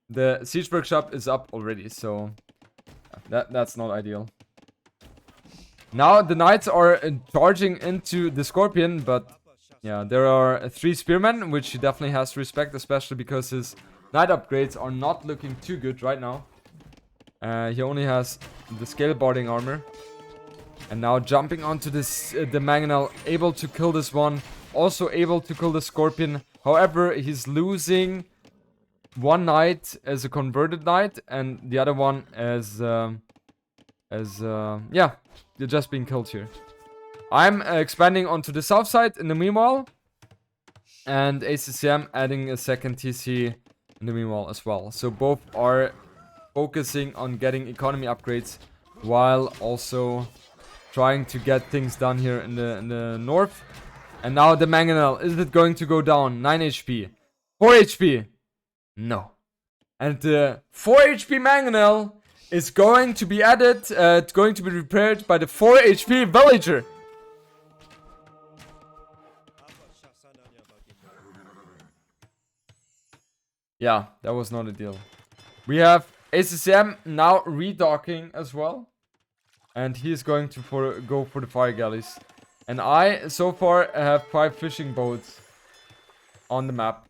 Speaker 1: the siege workshop is up already, so that's not ideal. Now the knights are charging into the scorpion, but yeah, there are 3 spearmen, which he definitely has to respect, especially because his knight upgrades are not looking too good right now. He only has the scale barding armor. And now jumping onto this, the mangonel, able to kill this one. Also able to kill the scorpion. However, he's losing one knight as a converted knight, and the other one as yeah, they're just being killed here. I'm expanding onto the south side in the meanwhile. And ACCM adding a second TC in the meanwhile as well. So both are focusing on getting economy upgrades while also trying to get things done here in the north. And now the mangonel, is it going to go down? 9 HP. 4 HP. No. And the 4 HP mangonel is going to be added, it's going to be repaired by the 4 HP villager. Yeah, that was not a deal. We have ACCM now redocking as well. And he's going to go for the fire galleys. And I, so far, have 5 fishing boats on the map.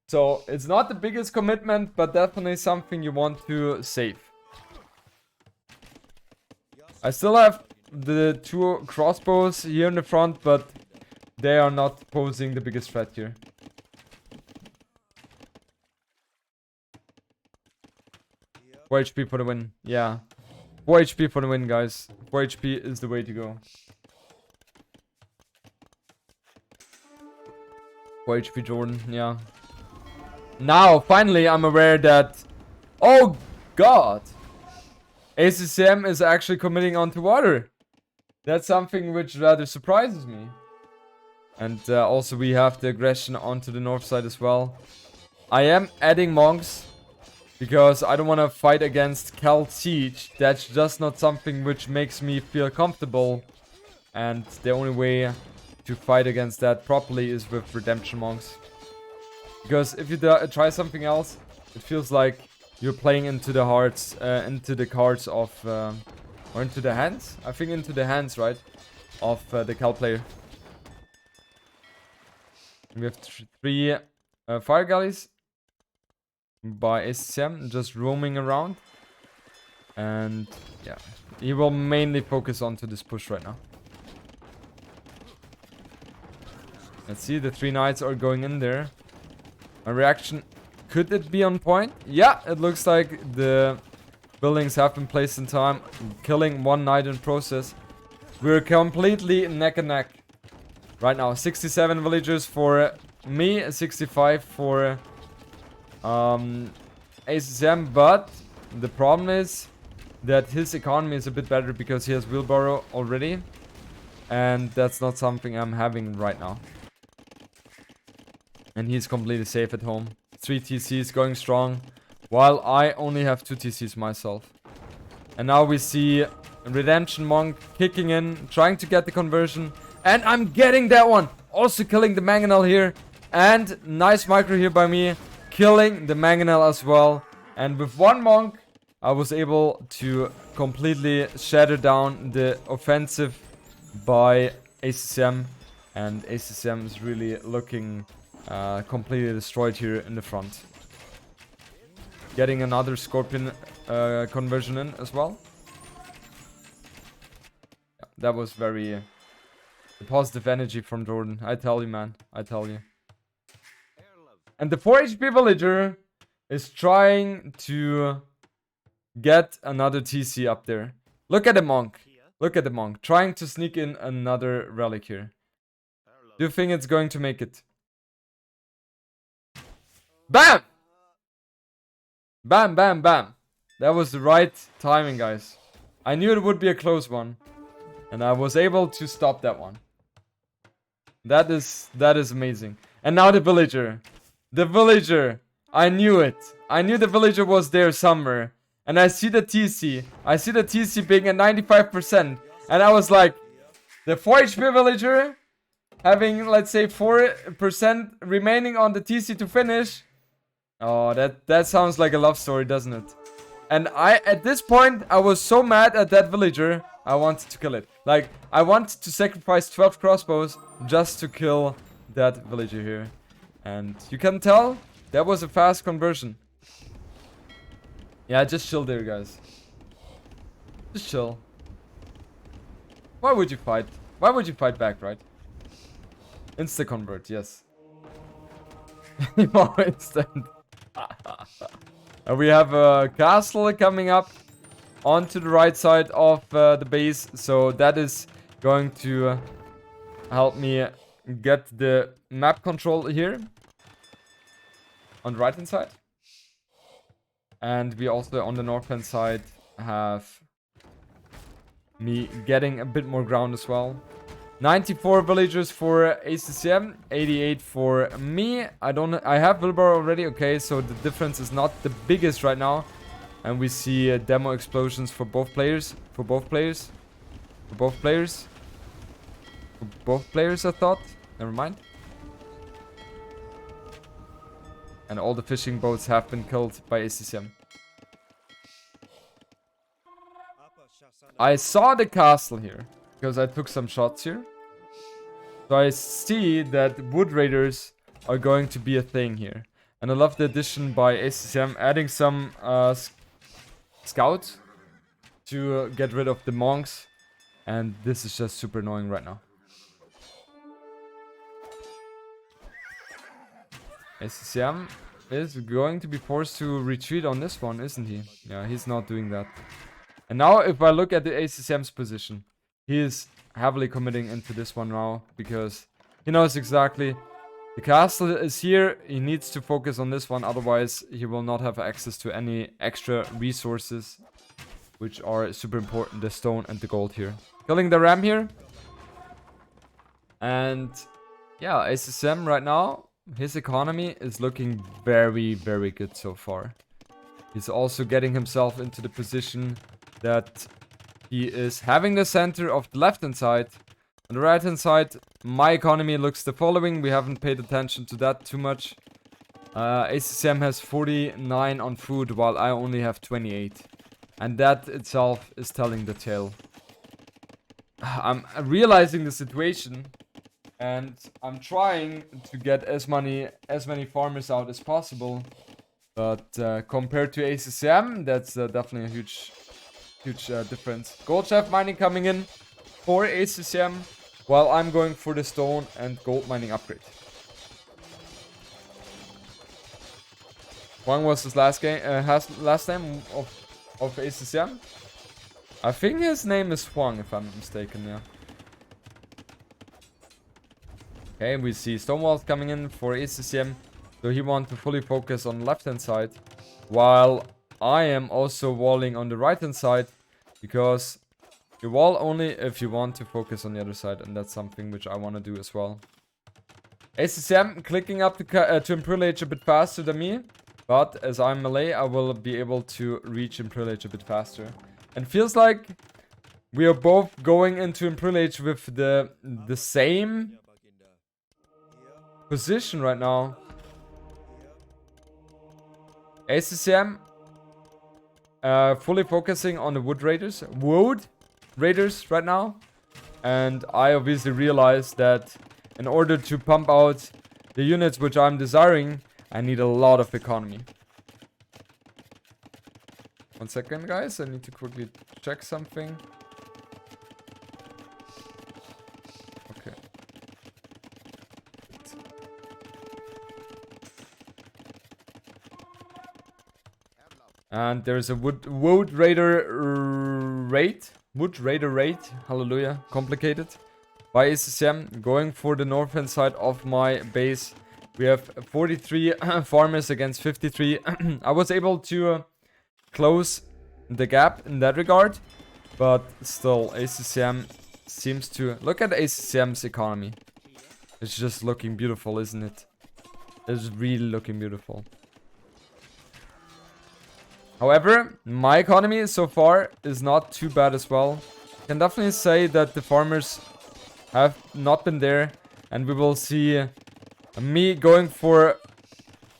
Speaker 1: So, it's not the biggest commitment, but definitely something you want to save. I still have the 2 crossbows here in the front, but they are not posing the biggest threat here. Four HP for the win. Yeah. 4 HP for the win, guys. 4 HP is the way to go. 4 HP Jordan, yeah. Now, finally, I'm aware that... Oh, God! ACCM is actually committing onto water. That's something which rather surprises me. And also we have the aggression onto the north side as well. I am adding monks. Because I don't want to fight against Cal Siege. That's just not something which makes me feel comfortable. And the only way to fight against that properly is with Redemption Monks. Because if you try something else, it feels like you're playing into the hearts, into the cards of, or into the hands? I think into the hands, right? Of the Cal player. We have 3 fire galleys by ACCM, just roaming around. And yeah, he will mainly focus onto this push right now. Let's see, the 3 knights are going in there. My reaction, could it be on point? Yeah, it looks like the buildings have been placed in time, killing 1 knight in process. We're completely neck and neck right now. 67 villagers for me, 65 for ACCM, but the problem is that his economy is a bit better because he has wheelbarrow already. And that's not something I'm having right now. And he's completely safe at home. 3 TCs going strong, while I only have 2 TCs myself. And now we see Redemption Monk kicking in, trying to get the conversion. And I'm getting that one. Also killing the Mangonel here. And nice micro here by me, killing the Mangonel as well. And with 1 Monk, I was able to completely shatter down the offensive by ACCM. And ACCM is really looking completely destroyed here in the front. Getting another Scorpion conversion in as well. Yeah, that was very positive energy from Jordan. I tell you, man. I tell you. And the 4 HP villager is trying to get another TC up there. Look at the monk. Look at the monk. Trying to sneak in another relic here. Do you think it's going to make it? Bam! Bam, bam, bam. That was the right timing, guys. I knew it would be a close one. And I was able to stop that one. That is amazing. And now the villager. The villager. I knew it. I knew the villager was there somewhere. And I see the TC. I see the TC being at 95%. And I was like, the 4 HP villager having, let's say, 4% remaining on the TC to finish. Oh, that sounds like a love story, doesn't it? And at this point, I was so mad at that villager, I wanted to kill it. Like, I wanted to sacrifice 12 crossbows just to kill that villager here. And you can tell, that was a fast conversion. Yeah, just chill there, guys. Just chill. Why would you fight? Why would you fight back, right? Insta-convert, yes. More instant. And we have a castle coming up onto the right side of the base. So that is going to help me get the map control here. On the right hand side. And we also on the north hand side have me getting a bit more ground as well. 94 villagers for ACCM, 88 for me. I have Wilbur already, okay, so the difference is not the biggest right now. And we see demo explosions for both players. For both players, I thought. Never mind. And all the fishing boats have been killed by ACCM. I saw the castle here, because I took some shots here. So I see that wood raiders are going to be a thing here. And I love the addition by ACCM, adding some scouts to get rid of the monks. And this is just super annoying right now. ACCM is going to be forced to retreat on this one, isn't he? Yeah, he's not doing that. And now if I look at the ACCM's position, he is heavily committing into this one now because he knows exactly the castle is here. He needs to focus on this one, otherwise he will not have access to any extra resources, which are super important, the stone and the gold here. Killing the ram here. And yeah, ACCM right now, his economy is looking very, very good so far. He's also getting himself into the position that he is having the center of the left hand side. On the right hand side, my economy looks the following. We haven't paid attention to that too much. ACCM has 49 on food while I only have 28. And that itself is telling the tale. I'm realizing the situation. And I'm trying to get as many farmers out as possible. But compared to ACCM, that's definitely a huge difference. Gold shaft mining coming in for ACCM, while I'm going for the stone and gold mining upgrade. Huang was his last name of ACCM. I think his name is Huang, if I'm not mistaken. Yeah. Okay, we see Stonewalls coming in for ACCM. So he wants to fully focus on the left hand side, while I am also walling on the right hand side, because you wall only if you want to focus on the other side, and that's something which I want to do as well. ACCM clicking up to Imperial a bit faster than me, but as I'm melee, I will be able to reach Imperial a bit faster. And feels like we are both going into Imperial with the same position right now. ACCM fully focusing on the Wood Raiders right now. And I obviously realized that in order to pump out the units which I'm desiring, I need a lot of economy. 1 second, guys. I need to quickly check something. Okay. And there's a Wood Raider raid. Hallelujah. Complicated. By ACCM going for the northern side of my base. We have 43 farmers against 53. I was able to close the gap in that regard, but still ACCM seems to look at ACCM's economy. It's just looking beautiful, isn't it? It's really looking beautiful. However, my economy so far is not too bad as well. I can definitely say that the farmers have not been there, and we will see me going for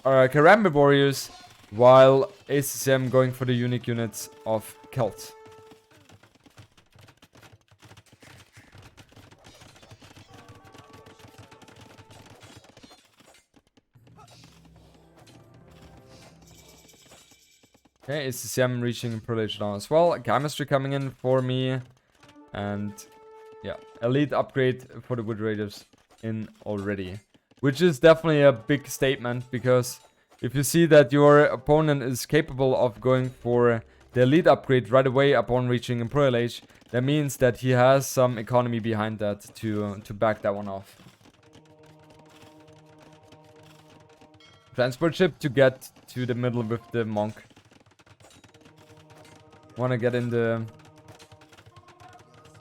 Speaker 1: Karambit warriors while ACCM going for the unique units of Celt. Okay, ACCM reaching privilege now as well. Chemistry coming in for me. And yeah, elite upgrade for the Wood Raiders in already. Which is definitely a big statement, because if you see that your opponent is capable of going for the elite upgrade right away upon reaching Imperial Age, that means that he has some economy behind that to back that one off. Transport ship to get to the middle with the monk. Wanna get in the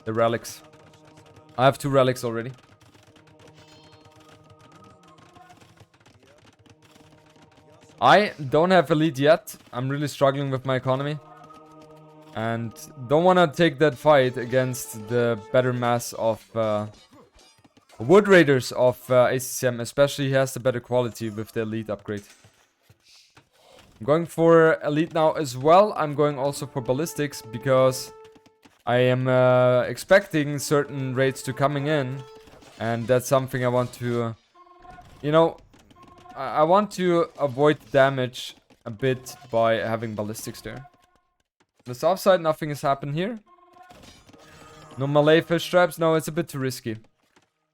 Speaker 1: relics. I have 2 relics already. I don't have elite yet. I'm really struggling with my economy. And don't want to take that fight against the better mass of Wood Raiders of ACCM. Especially he has the better quality with the elite upgrade. I'm going for elite now as well. I'm going also for ballistics, because I am expecting certain raids to coming in. And that's something I want to, you know, I want to avoid damage a bit by having ballistics there. The south side, nothing has happened here. No melee fish traps. No, it's a bit too risky.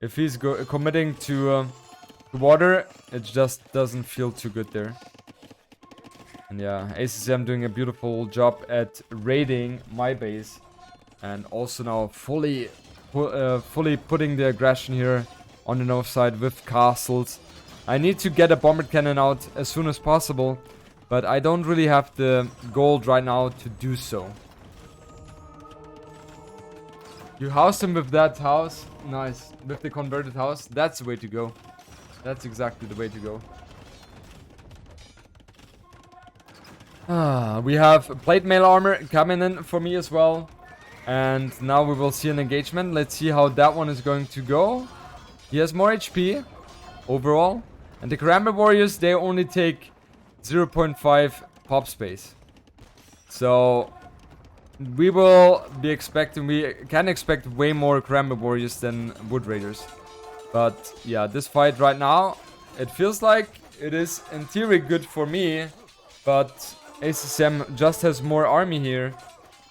Speaker 1: If he's committing to water, it just doesn't feel too good there. And yeah, ACCM doing a beautiful job at raiding my base. And also now fully putting the aggression here on the north side with castles. I need to get a bombard cannon out as soon as possible, but I don't really have the gold right now to do so. You housed him with that house. Nice. With the converted house. That's the way to go. That's exactly the way to go. We have plate mail armor coming in for me as well. And now we will see an engagement. Let's see how that one is going to go. He has more HP overall. And the Karambit warriors, they only take 0.5 pop space. So we will be expecting, we can expect way more Karambit warriors than Wood Raiders. But yeah, this fight right now, it feels like it is in theory good for me. But ACCM just has more army here.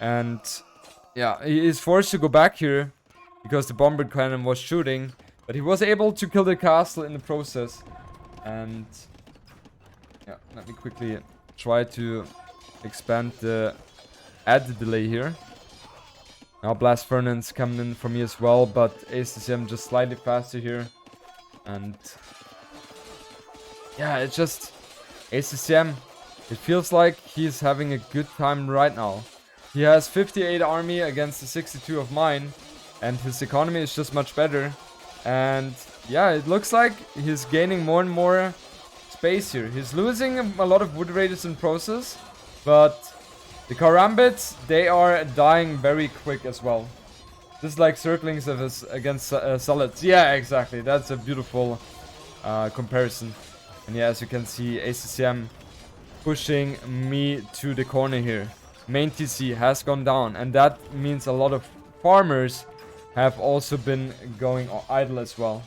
Speaker 1: And yeah, he is forced to go back here because the bombard cannon was shooting. But he was able to kill the castle in the process. And yeah, let me quickly try to expand the add delay here. Now Blast Furnace coming in for me as well, but ACCM just slightly faster here. And yeah, it's just ACCM It feels like he's having a good time right now. He has 58 army against the 62 of mine, and his economy is just much better. And yeah, it looks like he's gaining more and more space here. He's losing a lot of wood raiders in process, but the karambits, they are dying very quick as well. This is like circlings of us against solids. Yeah, exactly. That's a beautiful comparison. And yeah, as you can see, ACCM pushing me to the corner here. Main TC has gone down, and that means a lot of farmers have also been going idle as well.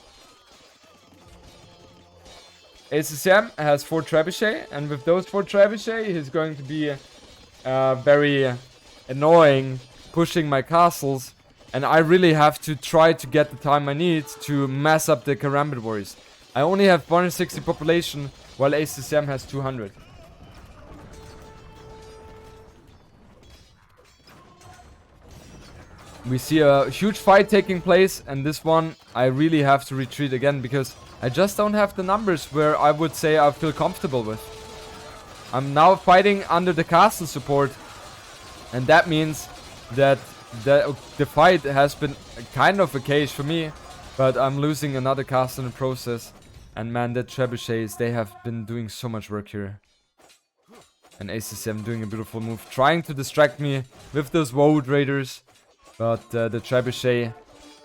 Speaker 1: ACCM has 4 trebuchet, and with those 4 trebuchet, he's going to be very annoying pushing my castles, and I really have to try to get the time I need to mess up the Karambit warriors. I only have 460 population, while ACCM has 200. We see a huge fight taking place, and this one I really have to retreat again because I just don't have the numbers where I would say I feel comfortable with. I'm now fighting under the castle support, and that means that the fight has been kind of a cage for me, but I'm losing another castle in the process. And man, the trebuchets, they have been doing so much work here. And ACCM doing a beautiful move, trying to distract me with those Woad Raiders. But the trebuchet,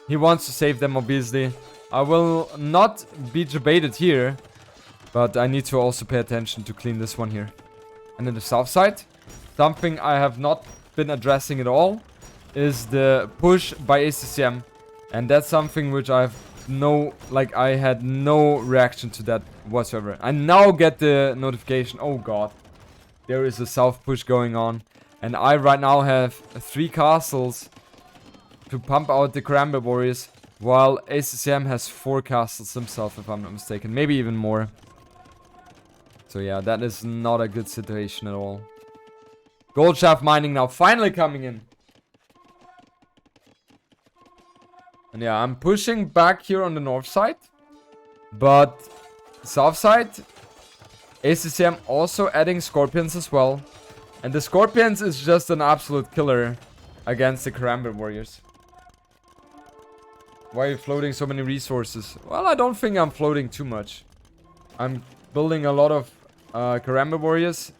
Speaker 1: he wants to save them obviously. I will not be debated here, but I need to also pay attention to clean this one here. And in the south side, something I have not been addressing at all is the push by ACCM. And that's something which I had no reaction to that whatsoever. I now get the notification, oh god, there is a south push going on. And I right now have 3 castles to pump out the Karambit warriors, while ACCM has 4 castles himself, if I'm not mistaken. Maybe even more. So yeah, that is not a good situation at all. Gold shaft mining now finally coming in. And yeah, I'm pushing back here on the north side. But south side, ACCM also adding scorpions as well. And the scorpions is just an absolute killer against the Karambit warriors. Why are you floating so many resources? Well, I don't think I'm floating too much. I'm building a lot of Karambit warriors.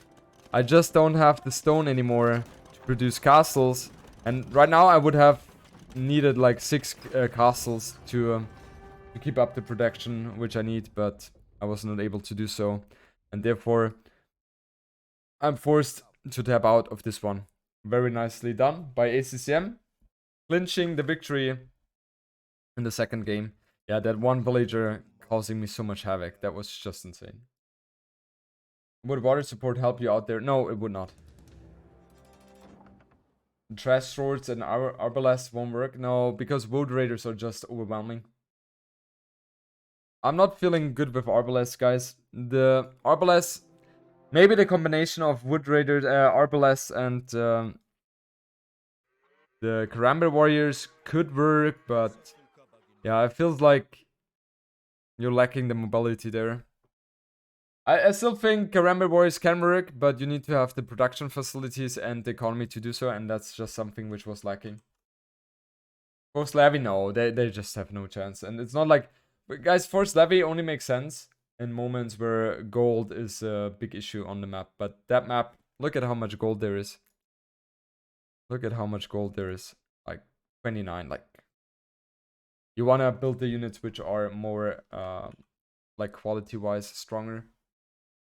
Speaker 1: I just don't have the stone anymore to produce castles. And right now I would have needed like 6 castles to keep up the production which I need, but I was not able to do so. And therefore, I'm forced to tap out of this one. Very nicely done by ACCM. Clinching the victory in the second game. Yeah, that one villager causing me so much havoc. That was just insane. Would water support help you out there? No, it would not. Trash swords and arbalests won't work? No, because wood raiders are just overwhelming. I'm not feeling good with arbalests, guys. The arbalests, maybe the combination of wood raiders, arbalests, and the Karambit warriors could work, but yeah, it feels like you're lacking the mobility there. I still think Karambit warriors can work, but you need to have the production facilities and the economy to do so, and that's just something which was lacking. Force levy, no, they just have no chance. And it's not like, guys, force levy only makes sense in moments where gold is a big issue on the map. But that map, look at how much gold there is. Look at how much gold there is. Like 29. Like, you want to build the units which are more like quality wise stronger.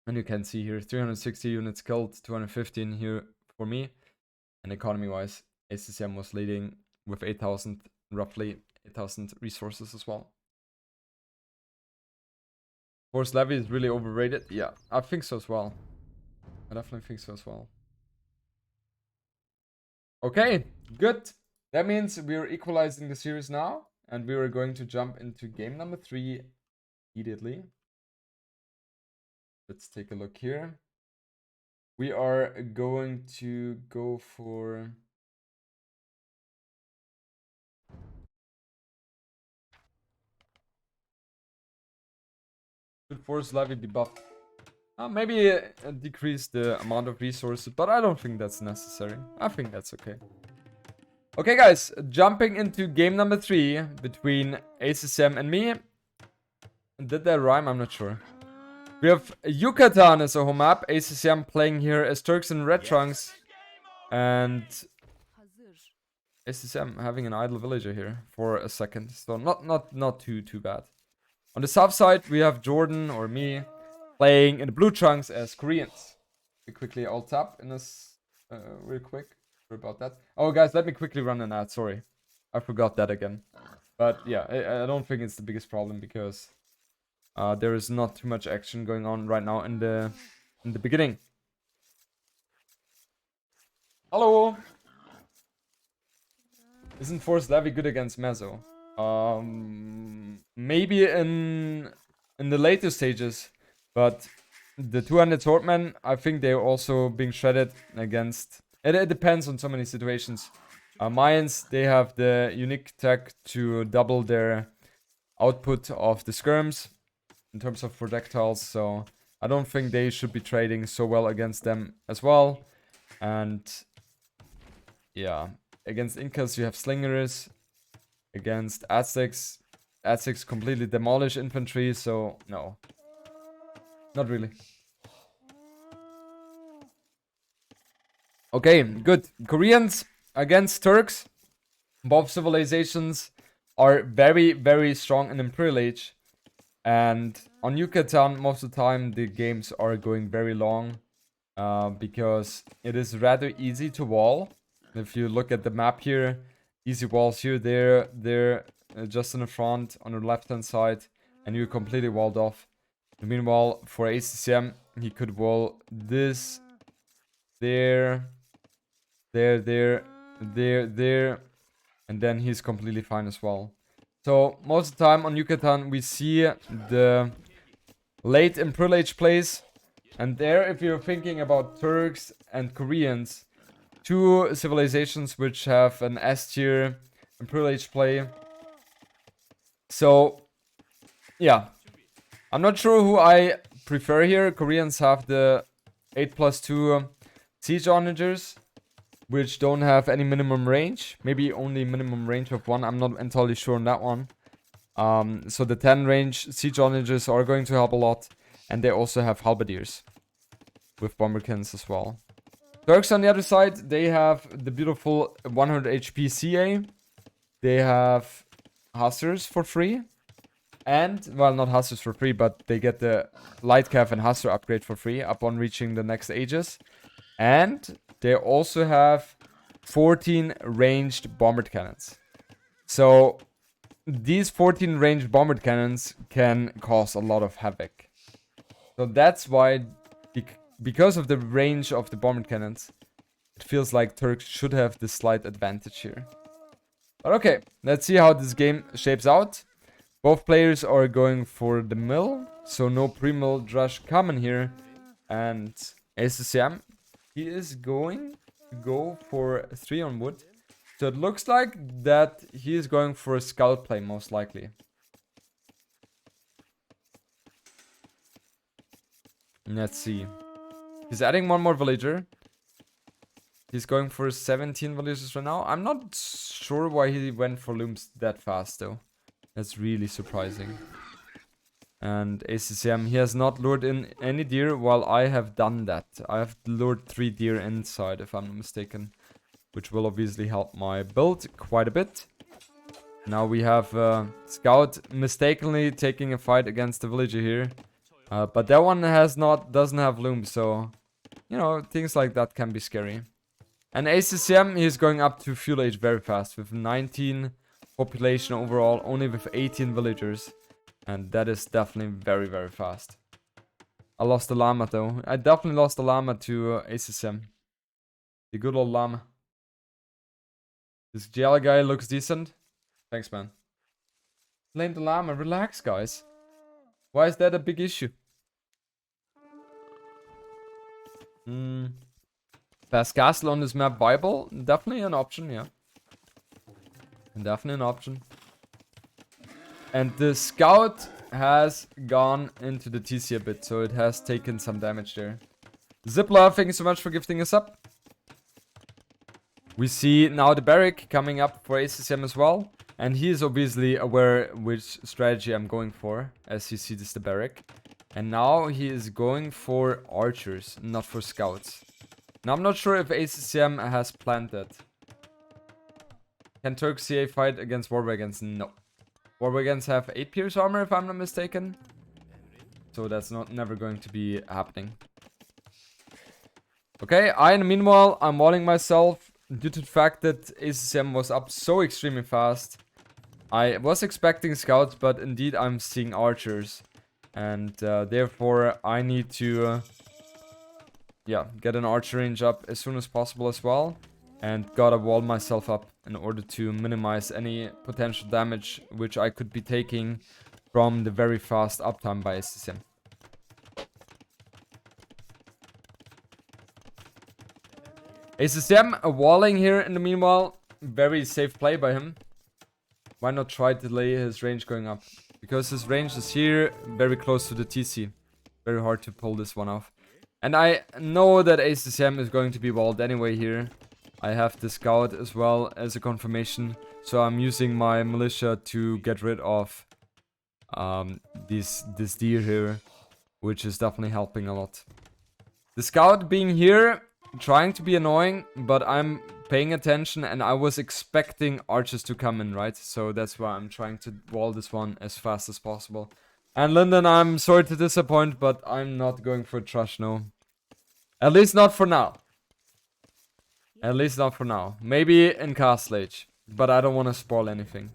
Speaker 1: And you can see here 360 units killed, 215 here for me. And economy wise, ACCM was leading with 8,000, roughly 8,000 resources as well. Force levy is really overrated. Yeah, I think so as well. I definitely think so as well. Okay, good. That means we are equalizing the series now. And we are going to jump into game number 3 immediately. Let's take a look here. We are going to go for... Should force levy be buffed? Maybe decrease the amount of resources, but I don't think that's necessary. I think that's okay. Okay, guys, jumping into game number 3 between ACCM and me. Did that rhyme? I'm not sure. We have Yucatan as a home map. ACCM playing here as Turks in red trunks. And ACCM having an idle villager here for a second. So not too bad. On the south side, we have Jordan, or me, playing in the blue trunks as Koreans. We quickly alt tab in this real quick. Sorry about that. Oh, guys, let me quickly run an ad. Sorry. I forgot that again. But yeah, I don't think it's the biggest problem because there is not too much action going on right now in the beginning. Hello. Isn't Forced Levy good against Mezzo? Maybe in the later stages, but the 200 swordmen, I think they're also being shredded against. It depends on so many situations. Mayans, they have the unique tech to double their output of the skirms in terms of projectiles, so I don't think they should be trading so well against them as well. And yeah, against Incas you have slingers. Against Aztecs, Aztecs completely demolish infantry, so no. Not really. Okay, good. Koreans against Turks. Both civilizations are very, very strong in Imperial Age. And on Yucatan, most of the time, the games are going very long. Because it is rather easy to wall. If you look at the map here, easy walls here, there, just in the front, on the left-hand side. And you're completely walled off. Meanwhile, for ACCM, he could wall this, there, there, and then he's completely fine as well. So, most of the time on Yucatan, we see the late Imperial Age plays. And there, if you're thinking about Turks and Koreans, two civilizations which have an S tier Imperial Age play. So, yeah. I'm not sure who I prefer here. Koreans have the 8+2 siege onagers, which don't have any minimum range. Maybe only minimum range of 1. I'm not entirely sure on that one. So the 10 range siege onagers are going to help a lot. And they also have halberdiers with bomber cannons as well. Turks on the other side, they have the beautiful 100 HP CA. They have Hussars for free. And, well, not Hussars for free, but they get the Light Cav and Hussar upgrade for free upon reaching the next ages. And they also have 14 ranged bombered cannons. So, these 14 ranged bombered cannons can cause a lot of havoc. So that's why, because of the range of the bombered cannons, it feels like Turks should have the slight advantage here. But okay, let's see how this game shapes out. Both players are going for the mill, so no pre-mill drush common here. And ACCM, he is going to go for 3 on wood. So it looks like that he is going for a scout play, most likely. Let's see. He's adding one more villager. He's going for 17 villagers right now. I'm not sure why he went for looms that fast, though. That's really surprising. And ACCM, he has not lured in any deer while I have done that. I have lured 3 deer inside, if I'm not mistaken. Which will obviously help my build quite a bit. Now we have Scout mistakenly taking a fight against the villager here. But that one doesn't have looms, so... You know, things like that can be scary. And ACCM, he's going up to fuel age very fast with 19 population overall, only with 18 villagers. And that is definitely very, very fast. I lost the llama though. I definitely lost the llama to ACCM. The good old llama. This GL guy looks decent. Thanks, man. Blame the llama. Relax, guys. Why is that a big issue? Fast castle on this map viable? Definitely an option, yeah. Definitely an option. And the scout has gone into the TC a bit, so it has taken some damage there. Zipla, thank you so much for gifting us up. We see now the Barrack coming up for ACCM as well. And he is obviously aware which strategy I'm going for, as he sees the Barrack. And now he is going for archers, not for scouts. Now I'm not sure if ACCM has planned that. Can Turk CA fight against Warbagans? No. Warbagans have 8 pierce armor if I'm not mistaken. So that's never going to be happening. Okay, in the meanwhile, I'm walling myself due to the fact that ACCM was up so extremely fast. I was expecting scouts, but indeed I'm seeing archers. And therefore I need to get an archer range up as soon as possible as well. And gotta wall myself up in order to minimize any potential damage which I could be taking from the very fast uptime by ACCM. ACCM walling here in the meanwhile. Very safe play by him. Why not try to delay his range going up? Because his range is here, very close to the TC. Very hard to pull this one off. And I know that ACCM is going to be walled anyway here. I have the scout as well as a confirmation. So I'm using my militia to get rid of this deer here. Which is definitely helping a lot. The scout being here, trying to be annoying, but I'm paying attention and I was expecting archers to come in, right? So that's why I'm trying to wall this one as fast as possible. And Linden, I'm sorry to disappoint, but I'm not going for trash, no. At least not for now. At least not for now. Maybe in Castle Age, but I don't want to spoil anything.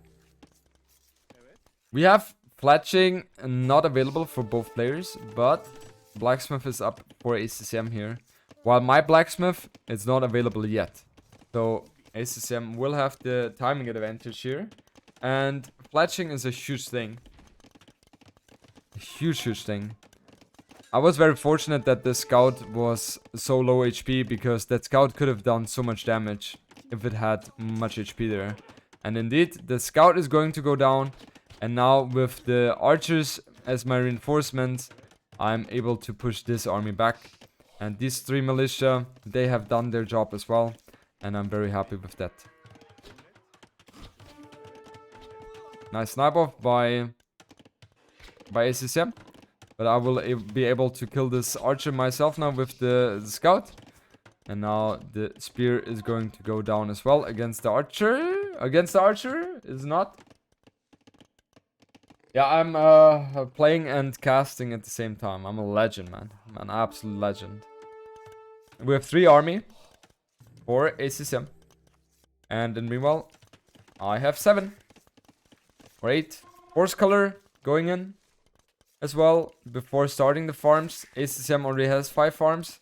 Speaker 1: We have fletching not available for both players, but blacksmith is up for ACCM here. While my blacksmith is not available yet. So ACCM will have the timing advantage here. And fletching is a huge thing. A huge thing. I was very fortunate that the scout was so low HP, because that scout could have done so much damage if it had much HP there. And indeed, the scout is going to go down. And now with the archers as my reinforcement, I'm able to push this army back. And these 3 militia, they have done their job as well. And I'm very happy with that. Nice snipe off by ACCM. But I will be able to kill this archer myself now with the scout. And now the spear is going to go down as well against the archer. Against the archer is not. Yeah, I'm playing and casting at the same time. I'm a legend, man. I'm an absolute legend. We have 3 army for ACCM. And in meanwhile, I have 7 or 8. Horse color going in as well before starting the farms. ACCM already has 5 farms.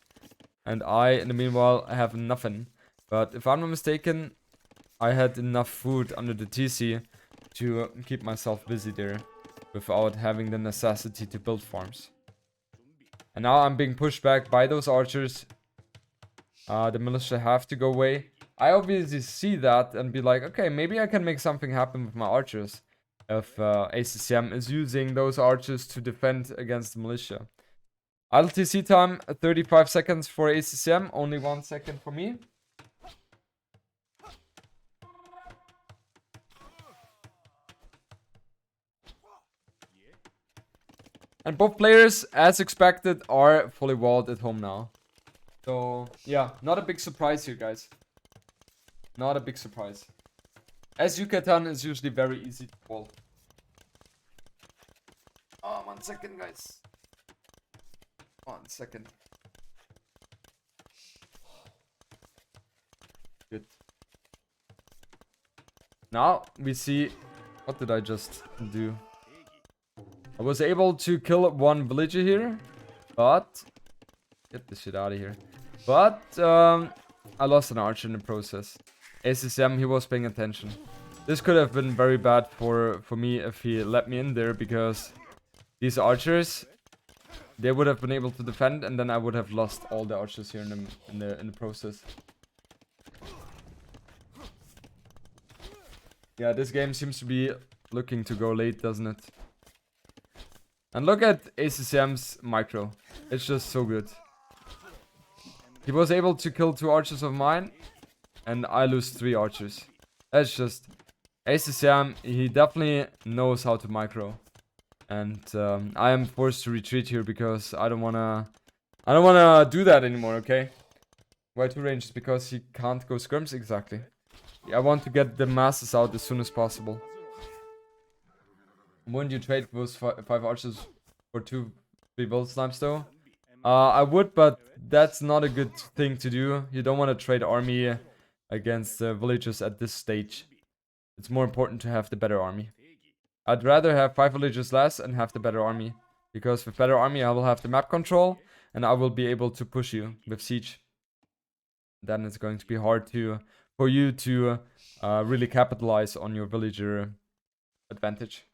Speaker 1: And I, in the meanwhile, have nothing. But if I'm not mistaken, I had enough food under the TC to keep myself busy there without having the necessity to build farms. And now I'm being pushed back by those archers. The militia have to go away. I obviously see that and be like, okay, maybe I can make something happen with my archers. If ACCM is using those archers to defend against the militia. Idle TC time, 35 seconds for ACCM, only 1 second for me. And both players, as expected, are fully walled at home now. So, yeah, not a big surprise here, guys. Not a big surprise. As Yucatan is usually very easy to wall. Oh, 1 second, guys. 1 second. Good. Now we see. What did I just do? I was able to kill 1 villager here, but get this shit out of here. But I lost an archer in the process. ACCM, he was paying attention. This could have been very bad for me if he let me in there, because these archers, they would have been able to defend, and then I would have lost all the archers here in the process. Yeah, this game seems to be looking to go late, doesn't it? And look at ACCM's micro. It's just so good. He was able to kill 2 archers of mine, and I lose 3 archers. That's just... ACCM, he definitely knows how to micro. And I am forced to retreat here because I don't wanna do that anymore, okay? Why 2 ranges? Because he can't go scrims exactly. I want to get the masses out as soon as possible. Wouldn't you trade those 5 archers for 2 prevail snipes though? I would, but that's not a good thing to do. You don't want to trade army against villagers at this stage. It's more important to have the better army. I'd rather have 5 villagers less and have the better army. Because with better army I will have the map control and I will be able to push you with siege. Then it's going to be hard for you to really capitalize on your villager advantage.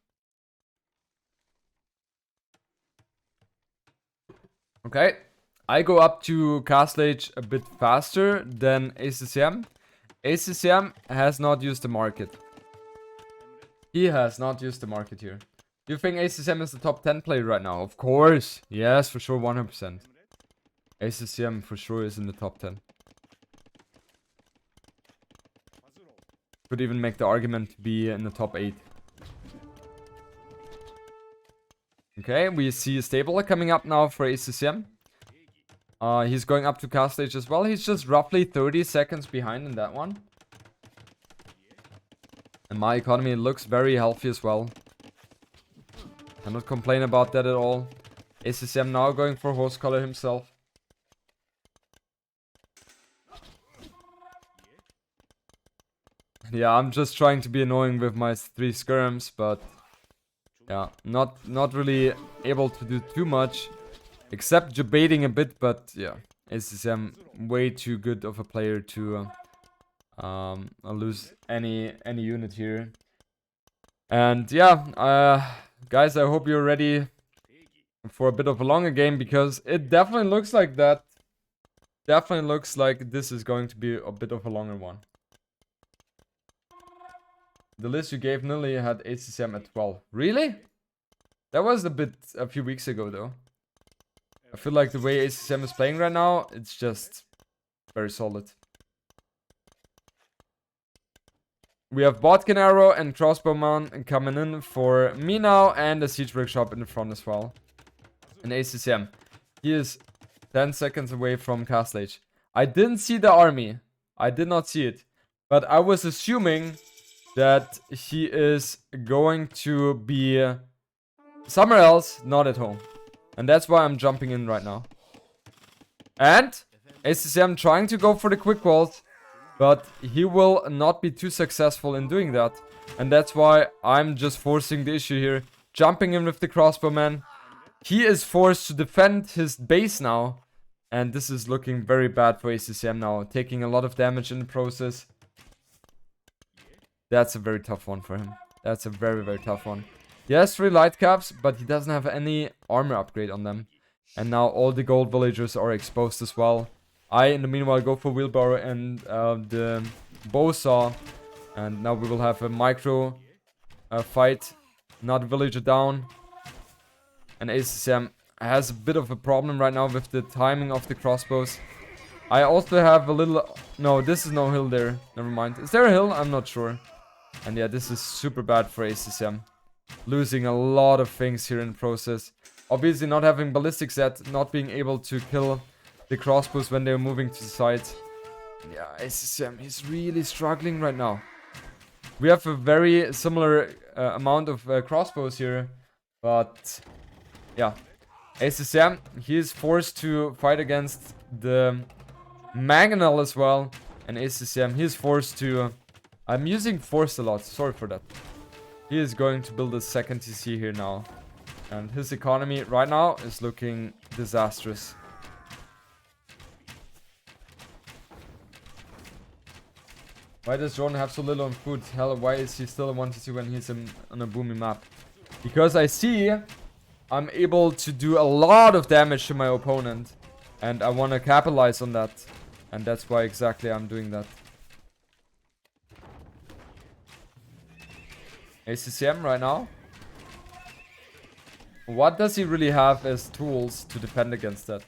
Speaker 1: Okay, I go up to Castle Age a bit faster than ACCM. ACCM has not used the market. He has not used the market here. Do you think ACCM is the top 10 player right now? Of course. Yes, for sure, 100%. ACCM for sure is in the top 10. Could even make the argument to be in the top 8. Okay, we see Stabler coming up now for ACCM. He's going up to Castle Age as well. He's just roughly 30 seconds behind in that one. And my economy looks very healthy as well. Cannot complain about that at all. ACCM now going for horse color himself. Yeah, I'm just trying to be annoying with my 3 skirms, but yeah, not really able to do too much, except debating a bit. But yeah, ACCM way too good of a player to lose any unit here. And yeah, guys, I hope you're ready for a bit of a longer game, because it definitely looks like that. Definitely looks like this is going to be a bit of a longer one. The list you gave Nilly had ACCM at 12. Really? That was a few weeks ago though. I feel like the way ACCM is playing right now, it's just very solid. We have Botkin Arrow and Crossbowman coming in for me now, and a Siege Workshop in the front as well. And ACCM, he is 10 seconds away from Castle Age. I didn't see the army. I did not see it. But I was assuming that he is going to be somewhere else, not at home. And that's why I'm jumping in right now. And ACCM trying to go for the quick walls, but he will not be too successful in doing that. And that's why I'm just forcing the issue here. Jumping in with the crossbowman. He is forced to defend his base now. And this is looking very bad for ACCM now. Taking a lot of damage in the process. That's a very tough one for him. That's a very, very tough one. He has 3 light caps, but he doesn't have any armor upgrade on them. And now all the gold villagers are exposed as well. I, in the meanwhile, go for wheelbarrow and the bow saw. And now we will have a micro fight. Not villager down. And ACCM has a bit of a problem right now with the timing of the crossbows. I also have a little... No, this is no hill there. Never mind. Is there a hill? I'm not sure. And yeah, this is super bad for ACCM. Losing a lot of things here in the process. Obviously not having ballistics yet. Not being able to kill the crossbows when they're moving to the sides. Yeah, ACCM, he's really struggling right now. We have a very similar amount of crossbows here. But yeah, ACCM, he is forced to fight against the Mangonel as well. And ACCM, he is forced to... I'm using force a lot, sorry for that. He is going to build a second TC here now. And his economy right now is looking disastrous. Why does Jordan have so little on food? Hell, why is he still a 1TC when he's on a booming map? Because I see I'm able to do a lot of damage to my opponent. And I want to capitalize on that. And that's why exactly I'm doing that. ACCM right now. what does he really have as tools to defend against that?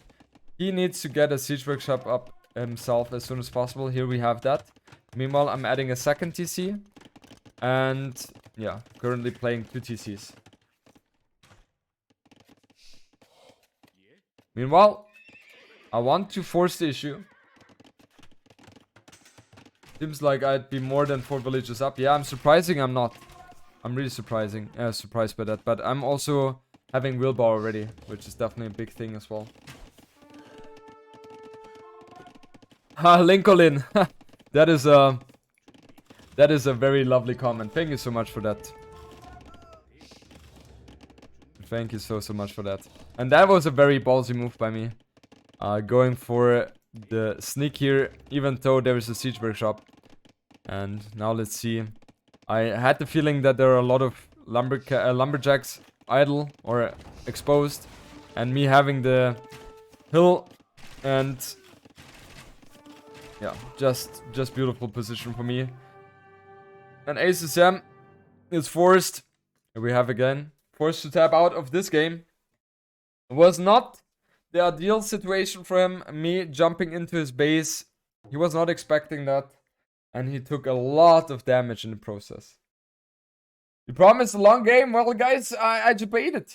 Speaker 1: He needs to get a siege workshop up himself as soon as possible. Here we have that. Meanwhile, I'm adding a second TC. And yeah, currently playing 2 TCs. Meanwhile, I want to force the issue. Seems like I'd be more than 4 villages up. Yeah, I'm surprising I'm not. I'm really surprised by that. But I'm also having willpower already, which is definitely a big thing as well. Ha, Lincoln. That is a very lovely comment. Thank you so much for that. Thank you so much for that. And that was a very ballsy move by me. Going for the sneak here, even though there is a siege workshop. And now let's see. I had the feeling that there are a lot of lumberjacks idle or exposed. And me having the hill and... yeah, just beautiful position for me. And ACCM is forced. Here we have again. Forced to tap out of this game. It was not the ideal situation for him. Me jumping into his base. He was not expecting that. And he took a lot of damage in the process. You promised a long game. Well, guys, I debated.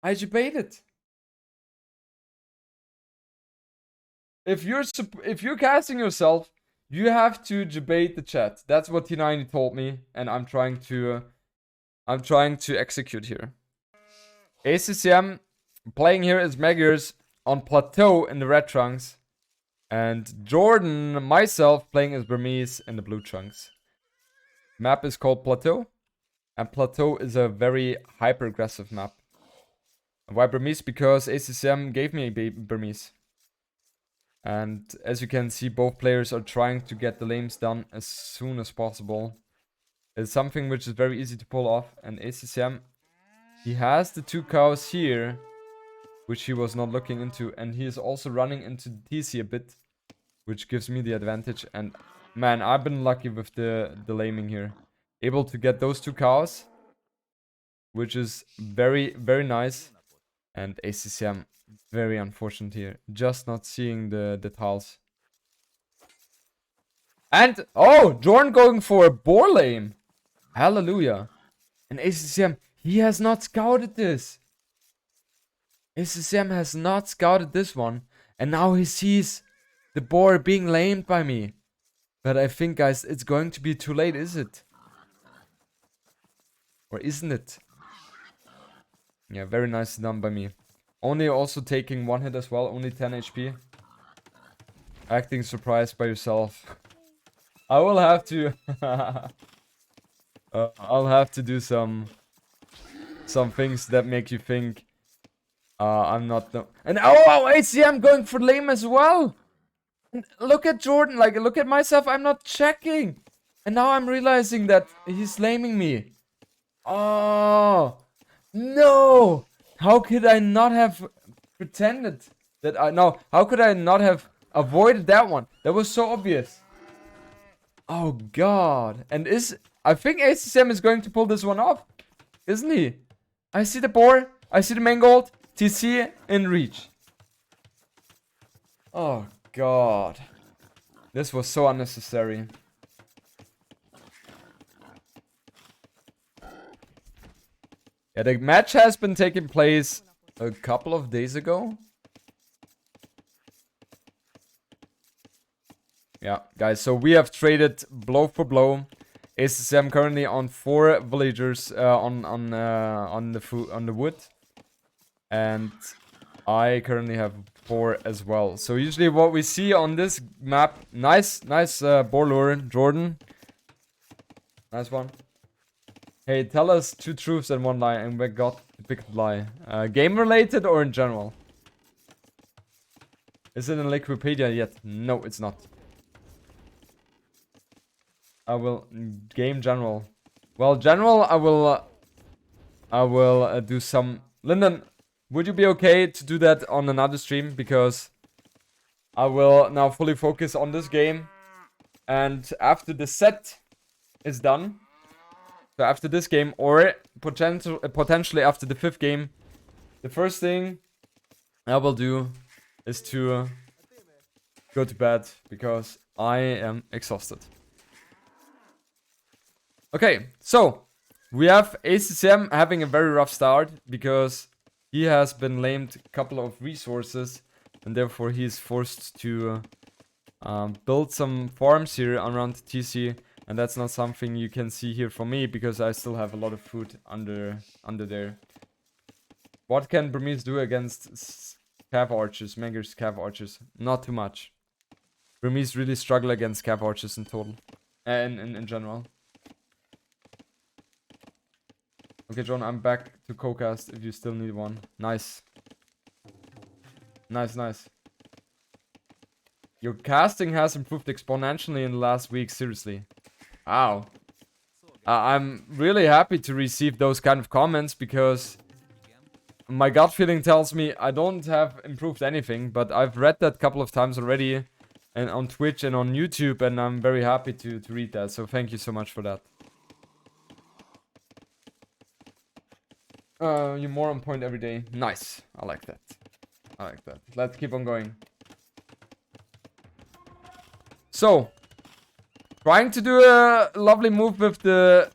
Speaker 1: I debated. If you're casting yourself, you have to debate the chat. That's what T90 told me, and I'm trying to execute here. ACCM playing here is Meggers on Plateau in the red trunks, and Jordan, myself, playing as Burmese in the blue trunks. Map is called Plateau, and Plateau is a very hyper-aggressive map. Why Burmese? Because ACCM gave me a Burmese. And as you can see, both players are trying to get the lanes done as soon as possible. It's something which is very easy to pull off. And ACCM, he has the 2 cows here, which he was not looking into. And he is also running into TC a bit, which gives me the advantage. And man, I've been lucky with the laming here. Able to get those 2 cows, which is very, very nice. And ACCM, very unfortunate here. Just not seeing the tiles. And, oh, Jordan going for a boar lane. Hallelujah. And ACCM, he has not scouted this. ACCM has not scouted this one. And now he sees the boar being lamed by me. But I think, guys, it's going to be too late, is it? Or isn't it? Yeah, very nice done by me. Only also taking 1 hit as well, only 10 HP. Acting surprised by yourself. I will have to... I'll have to do some things that make you think I'm not the... And oh, ACM going for lame as well! And look at Jordan, like, look at myself, I'm not checking! And now I'm realizing that he's laming me. Oh, no! How could I not have pretended that no, how could I not have avoided that one? That was so obvious. Oh god. And I think ACCM is going to pull this one off. Isn't he? I see the boar. I see the main gold. TC in reach. Oh god. This was so unnecessary. Yeah, the match has been taking place a couple of days ago. Yeah, guys, so we have traded blow for blow. ACCM currently on 4 villagers on the wood, and I currently have 4 as well. So usually what we see on this map, nice boar lure, Jordan. Nice one. Hey, tell us 2 truths and 1 lie, and we got the big lie. Game related or in general? Is it in Wikipedia yet? No, it's not. I will game general. Well, general, I will do some. Lyndon, would you be okay to do that on another stream? Because I will now fully focus on this game, and after the set is done. So after this game, or potentially after the 5th game, the first thing I will do is to go to bed because I am exhausted. Okay, so we have ACCM having a very rough start because he has been lamed a couple of resources and therefore he's forced to build some farms here around TC, and that's not something you can see here from me because I still have a lot of food under there. What can Burmese do against cav archers, Menger's cav archers? Not too much. Burmese really struggle against cav archers in total, and in general. Okay, John, I'm back to co-cast if you still need one. Nice. Nice. Your casting has improved exponentially in the last week, seriously. Wow. I'm really happy to receive those kind of comments because my gut feeling tells me I don't have improved anything, but I've read that a couple of times already and on Twitch and on YouTube, and I'm very happy to read that, so thank you so much for that. You're more on point every day. Nice. I like that. Let's keep on going. So, trying to do a lovely move with the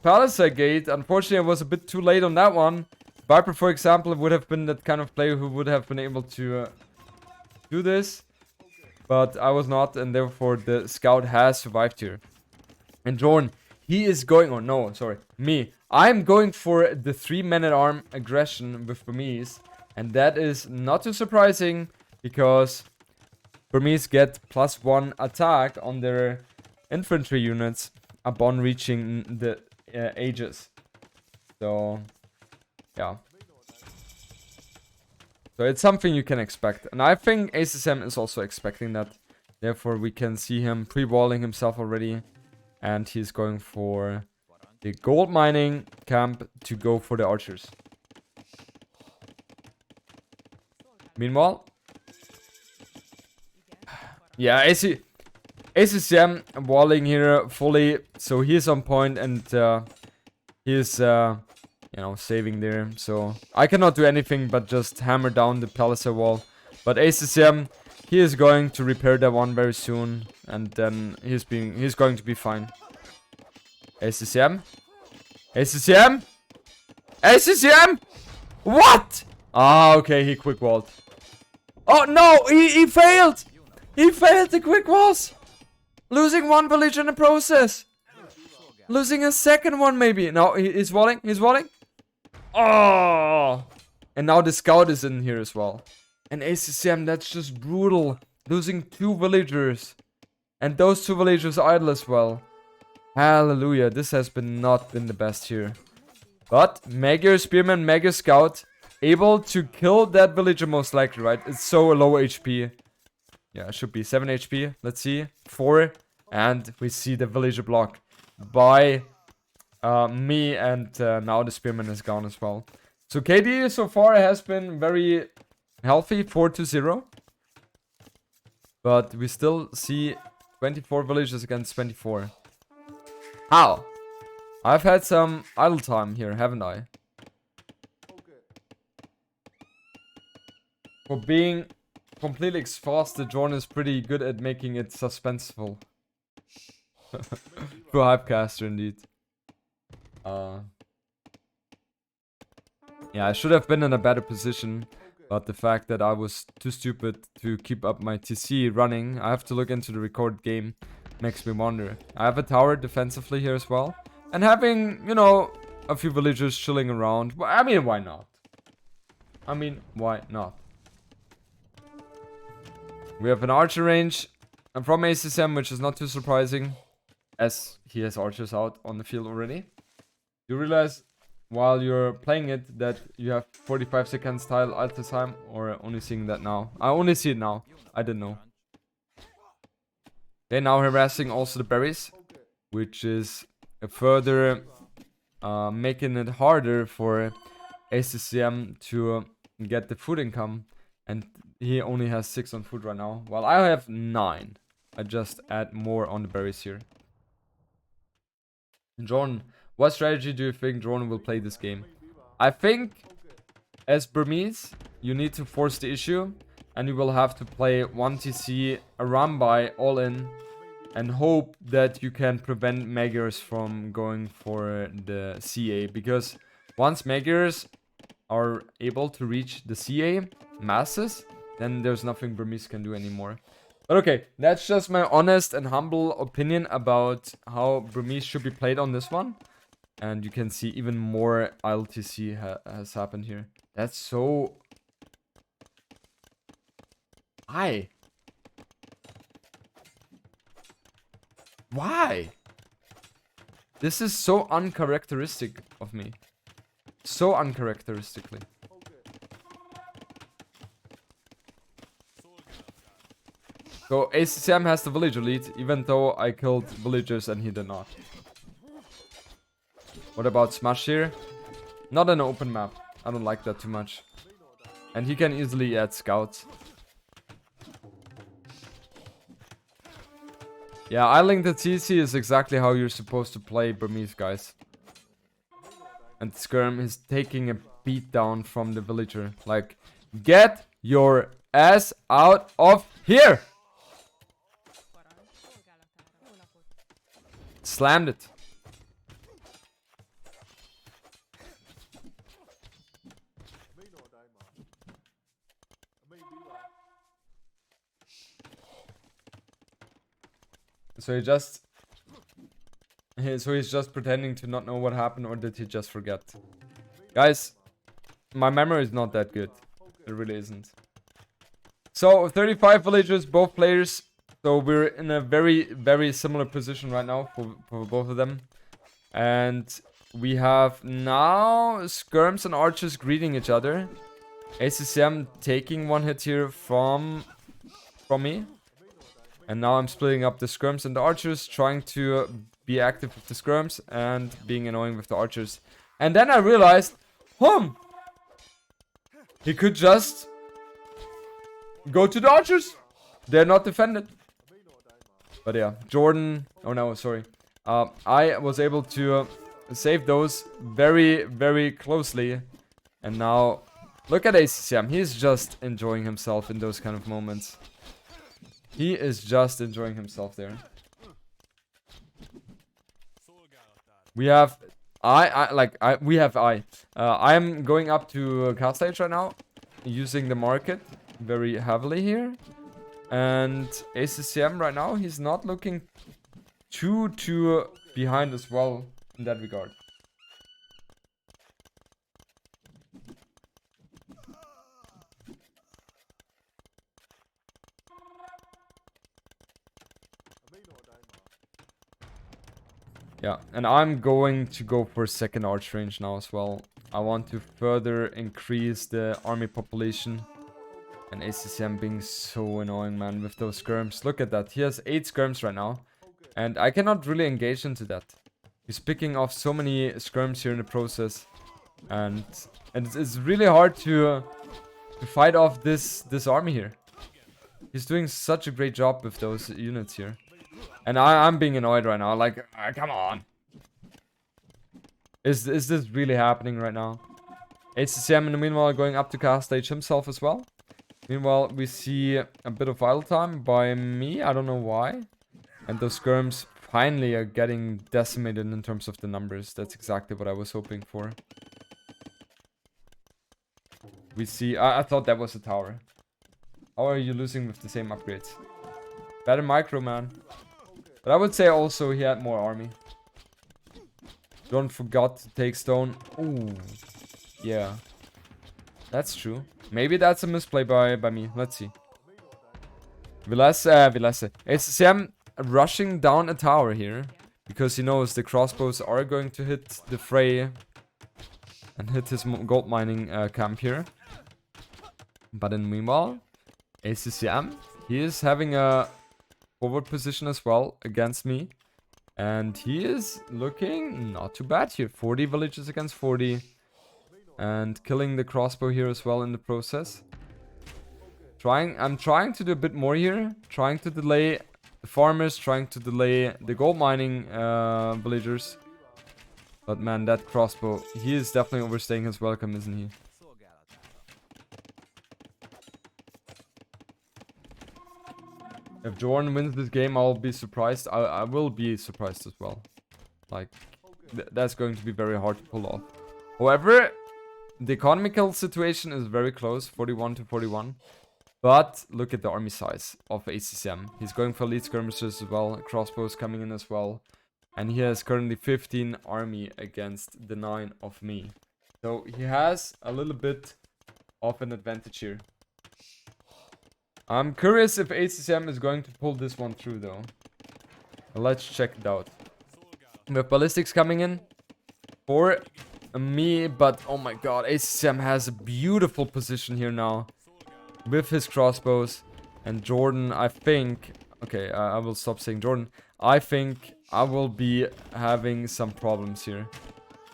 Speaker 1: Palisade Gate. Unfortunately, I was a bit too late on that one. Viper, for example, would have been that kind of player who would have been able to do this. But I was not, and therefore the scout has survived here. And Jorn, he is going, or no, sorry, me. I'm going for the 3-man-at-arm aggression with Burmese. And that is not too surprising, because Burmese get +1 attack on their infantry units upon reaching the ages. So, yeah. So it's something you can expect. And I think ACCM is also expecting that. Therefore, we can see him pre-walling himself already. And he's going for the gold mining camp to go for the archers. Meanwhile, yeah, ACCM walling here fully, so he's on point and he's you know, saving there. So I cannot do anything but just hammer down the palisade wall. But ACCM, he is going to repair that one very soon, and then he's going to be fine. ACCM? ACCM? ACCM? What? Ah, okay, he quick walled. Oh no, he failed! He failed the quick walls! Losing one village in the process! Losing a second one maybe. No, he's walling, Oh! And now the scout is in here as well. And ACCM, that's just brutal. Losing 2 villagers. And those 2 villagers idle as well. Hallelujah, this has not been the best here. But Mega Spearman, Mega Scout, able to kill that villager most likely, right? It's so low HP. Yeah, it should be 7 HP. Let's see. 4. And we see the villager block by me, and now the Spearman is gone as well. So KD so far has been very healthy, 4-0. But we still see 24 villagers against 24. How? I've had some idle time here, haven't I? For being completely exhausted, Jordan is pretty good at making it suspenseful. For Hypecaster, indeed. Yeah, I should have been in a better position, but the fact that I was too stupid to keep up my TC running, I have to look into the recorded game, makes me wonder. I have a tower defensively here as well, and having, you know, a few villagers chilling around. Well, I mean, why not? We have an archer range from ACCM, which is not too surprising, as he has archers out on the field already. You realize while you're playing it that you have 45 seconds tile alter time, or only seeing that now? I only see it now. I didn't know. They're now harassing also the berries, which is a further making it harder for ACCM to get the food income, and he only has 6 on food right now, while I have 9. I just add more on the berries here. John, What strategy do you think Drone will play this game? I think as Burmese, you need to force the issue, and you will have to play 1TC, a run by all in, and hope that you can prevent Magyars from going for the CA. Because once Magyars are able to reach the CA masses, then there's nothing Burmese can do anymore. But okay, that's just my honest and humble opinion about how Burmese should be played on this one. And you can see even more ILTC has happened here. That's so... Why? Why? This is so uncharacteristic of me. So uncharacteristically. So ACCM has the villager lead, even though I killed villagers and he did not. What about Smash here? Not an open map. I don't like that too much. And he can easily add scouts. Yeah, I link the TC is exactly how you're supposed to play Burmese, guys. And Skirm is taking a beat down from the villager. Like, get your ass out of here! Slammed it. So he's just pretending to not know what happened, or did he just forget? Guys, my memory is not that good. It really isn't. So 35 villagers, both players. So we're in a very, very similar position right now for both of them. And we have now Skirms and Archers greeting each other. ACCM taking one hit here from me. And now I'm splitting up the Skirms and the Archers, trying to be active with the Skirms and being annoying with the Archers. And then I realized, he could just go to the Archers. They're not defended. But yeah, Jordan, oh no, sorry. I was able to save those very, very closely. And now, look at ACCM. He's just enjoying himself in those kind of moments. He is just enjoying himself there. We have I'm going up to cast stage right now, using the market very heavily here. And ACCM right now, he's not looking too behind as well in that regard. Yeah, and I'm going to go for second arch range now as well. I want to further increase the army population. And ACCM being so annoying, man, with those skirms. Look at that. He has 8 skirms right now. And I cannot really engage into that. He's picking off so many skirms here in the process. And it's really hard to fight off this army here. He's doing such a great job with those units here. And I'm being annoyed right now. Like, come on. Is this really happening right now? ACCM in the meanwhile going up to cast stage himself as well. Meanwhile, we see a bit of idle time by me. I don't know why. And those skirms finally are getting decimated in terms of the numbers. That's exactly what I was hoping for. We see... I thought that was a tower. How are you losing with the same upgrades? Better micro, man. But I would say also he had more army. Don't forget to take stone. Ooh. Yeah. That's true. Maybe that's a misplay by me. Let's see. Vilese. ACCM rushing down a tower here. Because he knows the crossbows are going to hit the fray. And hit his gold mining camp here. But in meanwhile, ACCM, he is having a forward position as well against me. And he is looking not too bad here. 40 villages against 40. And killing the crossbow here as well in the process. I'm trying to do a bit more here. Trying to delay the farmers. Trying to delay the gold mining villagers. But man, that crossbow, he is definitely overstaying his welcome, isn't he? If Jordan wins this game, I'll be surprised. I will be surprised as well. Like, that's going to be very hard to pull off. However, the economical situation is very close, 41 to 41. But look at the army size of ACCM. He's going for elite skirmishers as well. Crossbows coming in as well. And he has currently 15 army against the 9 of me. So he has a little bit of an advantage here. I'm curious if ACCM is going to pull this one through though. Let's check it out. We have ballistics coming in for me, but oh my god, ACCM has a beautiful position here now with his crossbows. And Jordan, I think, okay, I will stop saying Jordan. I think I will be having some problems here.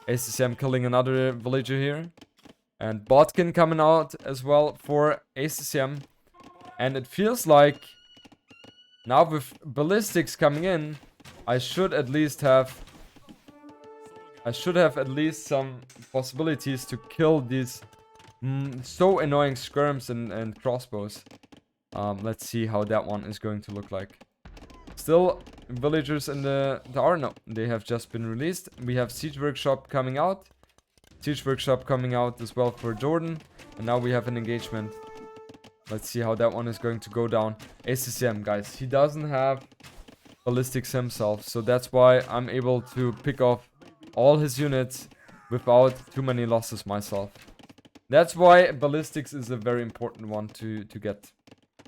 Speaker 1: ACCM killing another villager here. And Botkin coming out as well for ACCM. And it feels like now with ballistics coming in, I should at least have at least some possibilities to kill these so annoying skirms and crossbows. Let's see how that one is going to look like. Still villagers in the no, they have just been released. We have Siege Workshop coming out. Siege Workshop coming out as well for Jordan. And now we have an engagement. Let's see how that one is going to go down. ACCM, guys, he doesn't have ballistics himself. So that's why I'm able to pick off all his units without too many losses myself. That's why ballistics is a very important one to get.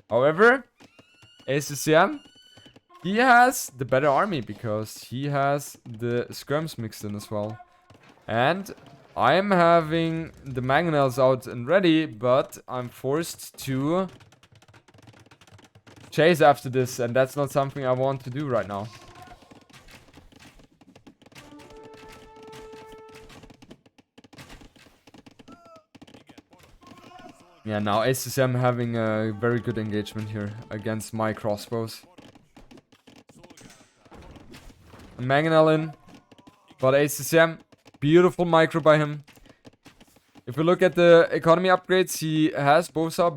Speaker 1: However, ACCM, he has the better army because he has the skirms mixed in as well. And I am having the mangonels out and ready, but I'm forced to chase after this, and that's not something I want to do right now. Yeah, now ACCM having a very good engagement here against my crossbows. Mangonel in, but ACCM, beautiful micro by him. If we look at the economy upgrades, he has Bosa,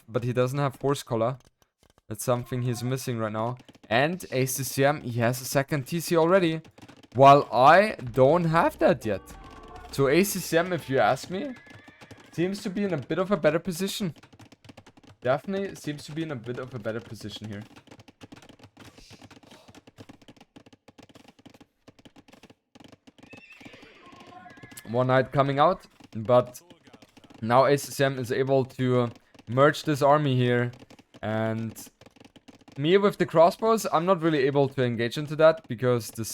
Speaker 1: but he doesn't have Horse Collar. That's something he's missing right now. And ACCM, he has a second TC already, while I don't have that yet. So ACCM, if you ask me, seems to be in a bit of a better position. Definitely seems to be in a bit of a better position here. One knight coming out, but now ACCM is able to merge this army here. And me with the crossbows, I'm not really able to engage into that because the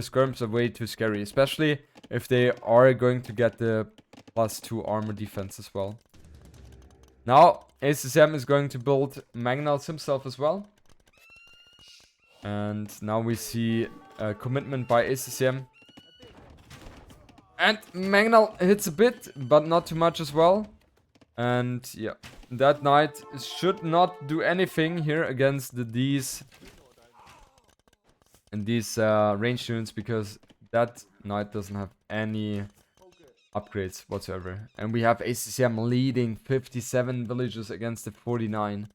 Speaker 1: skirms are way too scary, especially if they are going to get the +2 armor defense as well. Now ACCM is going to build mangonels himself as well. And now we see a commitment by ACCM. And mangonel hits a bit, but not too much as well. And yeah, that knight should not do anything here against these ranged units, because that knight doesn't have any upgrades whatsoever. And we have ACCM leading 57 villages against the 49.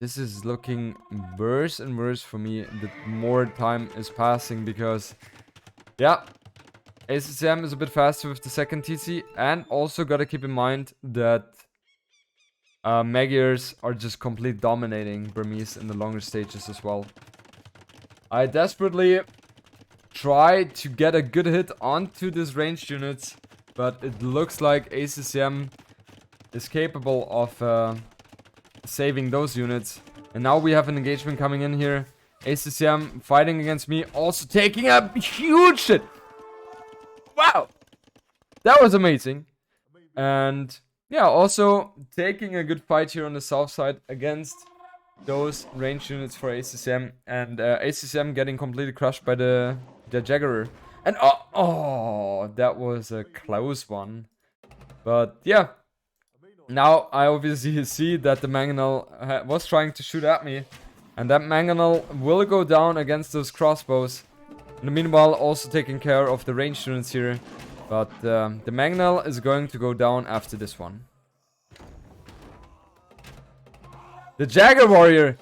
Speaker 1: This is looking worse and worse for me the more time is passing, because yeah, ACCM is a bit faster with the second TC. And also gotta keep in mind that Magyars are just completely dominating Burmese in the longer stages as well. I desperately try to get a good hit onto these ranged units, but it looks like ACCM is capable of saving those units. And now we have an engagement coming in here. ACCM fighting against me, also taking a huge hit. Wow, that was amazing. And yeah, also taking a good fight here on the south side against those ranged units for ACCM. And ACCM getting completely crushed by the Jaguar. And oh, that was a close one. But yeah, now I obviously see that the mangonel was trying to shoot at me. And that mangonel will go down against those crossbows. In the meanwhile, also taking care of the range units here. But the Mangonel is going to go down after this one. The Jagger Warrior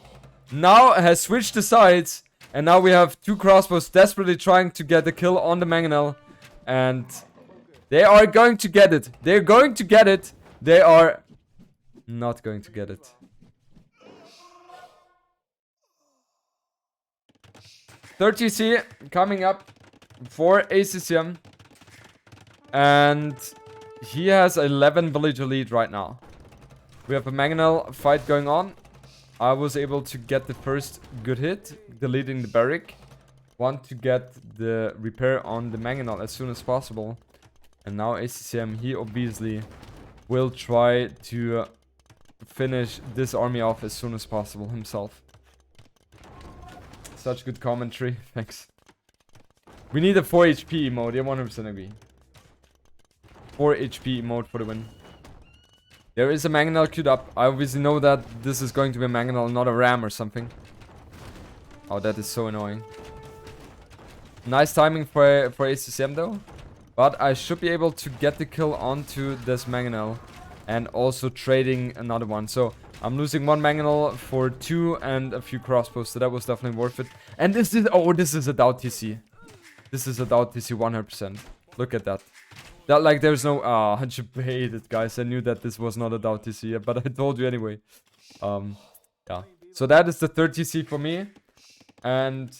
Speaker 1: now has switched the sides. And now we have 2 crossbows desperately trying to get a kill on the Mangonel. And they are going to get it. They're going to get it. They are not going to get it. TC coming up for ACCM. And he has 11 villager lead right now. We have a Mangonel fight going on. I was able to get the first good hit, deleting the barrack. Want to get the repair on the Mangonel as soon as possible. And now ACCM, he obviously will try to finish this army off as soon as possible himself. Such good commentary, thanks. We need a 4 HP emote, yeah, 100% agree. 4 HP emote for the win. There is a Mangonel queued up. I obviously know that this is going to be a Mangonel, not a ram or something. Oh, that is so annoying. Nice timing for ACCM though. But I should be able to get the kill onto this Mangonel. And also trading another one. So I'm losing 1 Mangonel for 2 and a few crossbows. So that was definitely worth it. And this is... Oh, this is a doubt TC. This is a doubt TC 100%. Look at that. That, like, there's no... Ah, I debated, guys. I knew that this was not a doubt TC, but I told you anyway. Yeah. So that is the 3rd TC for me. And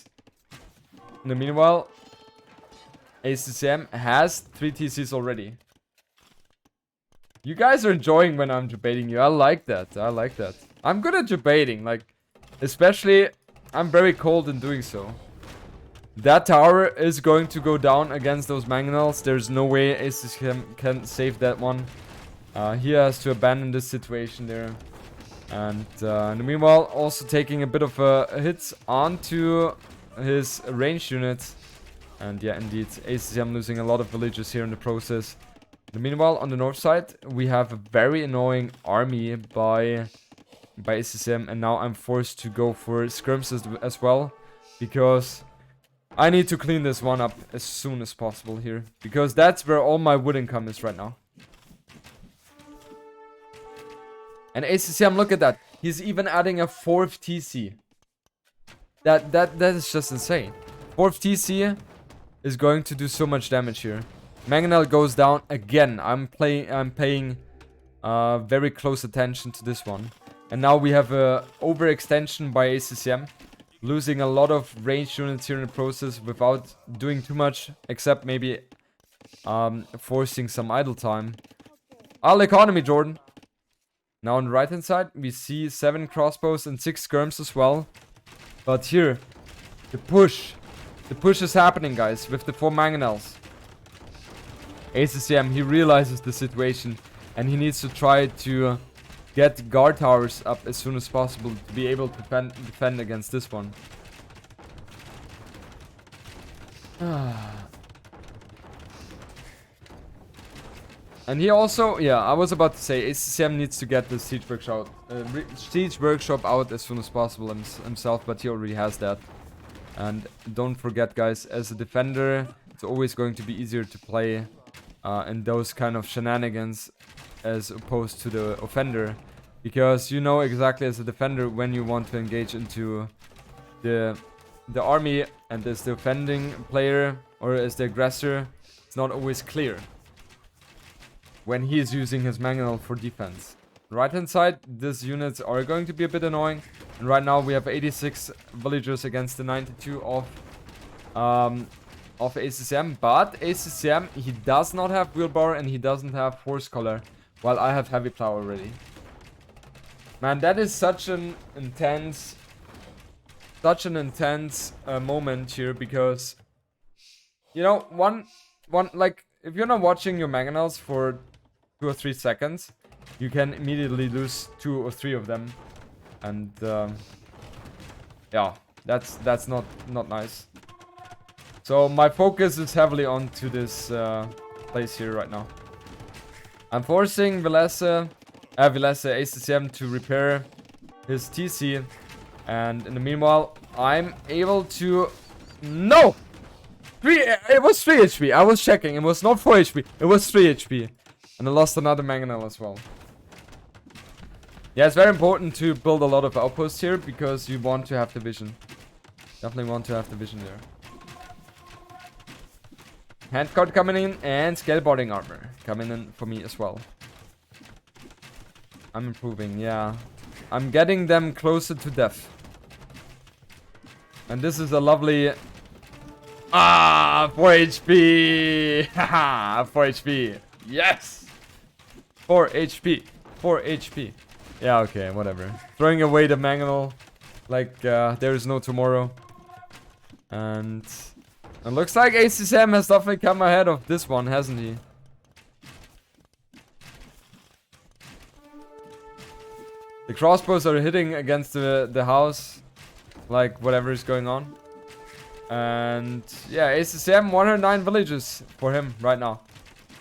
Speaker 1: in the meanwhile, ACCM has 3 TCs already. You guys are enjoying when I'm debating you. I like that. I like that. I'm good at debating. Like, especially, I'm very cold in doing so. That tower is going to go down against those Mangonels. There's no way ACCM can save that one. He has to abandon this situation there. And in the meanwhile, also taking a bit of hits onto his range units. And yeah, indeed, ACCM losing a lot of villagers here in the process. In the meanwhile, on the north side, we have a very annoying army by ACCM. And now I'm forced to go for skirmishes as well. Because I need to clean this one up as soon as possible here. Because that's where all my wood income is right now. And ACCM, look at that. He's even adding a 4th TC. That is just insane. 4th TC is going to do so much damage here. Mangonel goes down again. I'm paying very close attention to this one. And now we have a overextension by ACCM. Losing a lot of range units here in the process without doing too much. Except maybe forcing some idle time. All economy, Jordan. Now on the right hand side, we see 7 crossbows and 6 skirms as well. But here, the push is happening, guys, with the 4 Mangonels. ACCM, he realizes the situation and he needs to try to get guard towers up as soon as possible to be able to defend against this one. And he also, yeah, I was about to say, ACCM needs to get the siege workshop out as soon as possible himself, but he already has that. And don't forget, guys, as a defender, it's always going to be easier to play in those kind of shenanigans as opposed to the offender. Because you know exactly as a defender when you want to engage into the army, and as the offending player or as the aggressor, it's not always clear when he is using his Mangonel for defense. Right hand side, these units are going to be a bit annoying. And right now we have 86 villagers against the 92 of ACCM. But ACCM, he does not have wheelbarrow and he doesn't have horse collar, while I have heavy plow already. Man, that is such an intense moment here, because you know, one like, if you're not watching your Mangonels for 2 or 3 seconds, you can immediately lose 2 or 3 of them. And yeah, that's not nice. So my focus is heavily onto this place here right now. I'm forcing Vilese ACCM to repair his TC. And in the meanwhile, I'm able to... No! It was 3 HP. I was checking. It was not 4 HP. It was 3 HP. And I lost another mangonel as well. Yeah, it's very important to build a lot of outposts here because you want to have the vision. Definitely want to have the vision there. Handguard coming in and skateboarding armor coming in for me as well. I'm improving, yeah. I'm getting them closer to death. And this is a lovely... 4 HP! Haha, 4 HP. Yes! 4 HP. 4 HP. Yeah, okay, whatever. Throwing away the mangonel like there is no tomorrow. And it looks like ACCM has definitely come ahead of this one, hasn't he? The crossbows are hitting against the house, like whatever is going on. And yeah, ACCM 109 villages for him right now.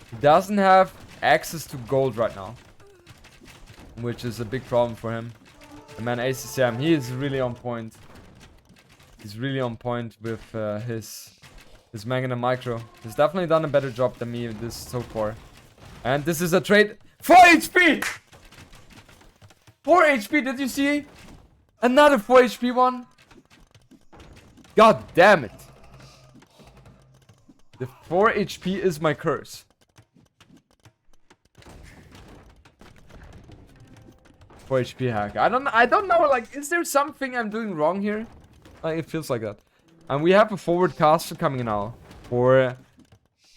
Speaker 1: He doesn't have access to gold right now, which is a big problem for him. And man, ACCM, he is really on point. He's really on point with his mangonel micro. He's definitely done a better job than me this so far. And this is a trade. 4 HP! 4 HP, did you see? Another 4 HP one? God damn it. The 4 HP is my curse. 4 HP hack. I don't know, like, is there something I'm doing wrong here? Like, it feels like that. And we have a forward caster coming now for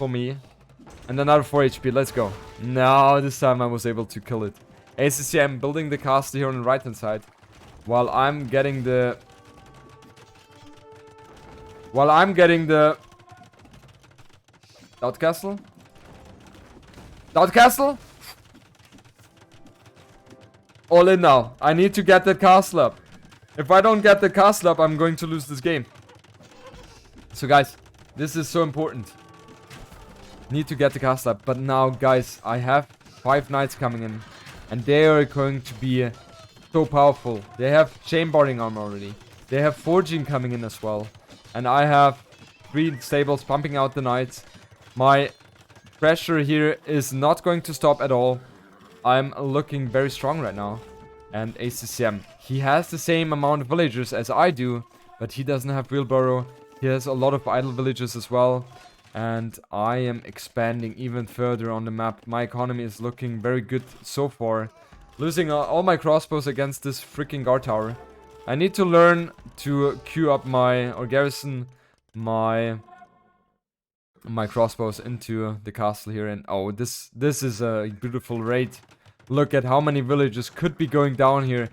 Speaker 1: me. And another 4 HP, let's go. No, this time I was able to kill it. ACCM building the caster here on the right hand side. While I'm getting the... Dot castle? Dot castle? All in now. I need to get that castle up. If I don't get the castle up, I'm going to lose this game. So guys, this is so important. Need to get the castle up. But now, guys, I have 5 knights coming in. And they are going to be so powerful. They have chainboarding armor already. They have forging coming in as well. And I have 3 stables pumping out the knights. My pressure here is not going to stop at all. I'm looking very strong right now. And ACCM, he has the same amount of villagers as I do, but he doesn't have wheelbarrow. He has a lot of idle villages as well. And I am expanding even further on the map. My economy is looking very good so far. Losing all my crossbows against this freaking guard tower. I need to learn to queue up or garrison my crossbows into the castle here. And oh, this is a beautiful raid. Look at how many villages could be going down here.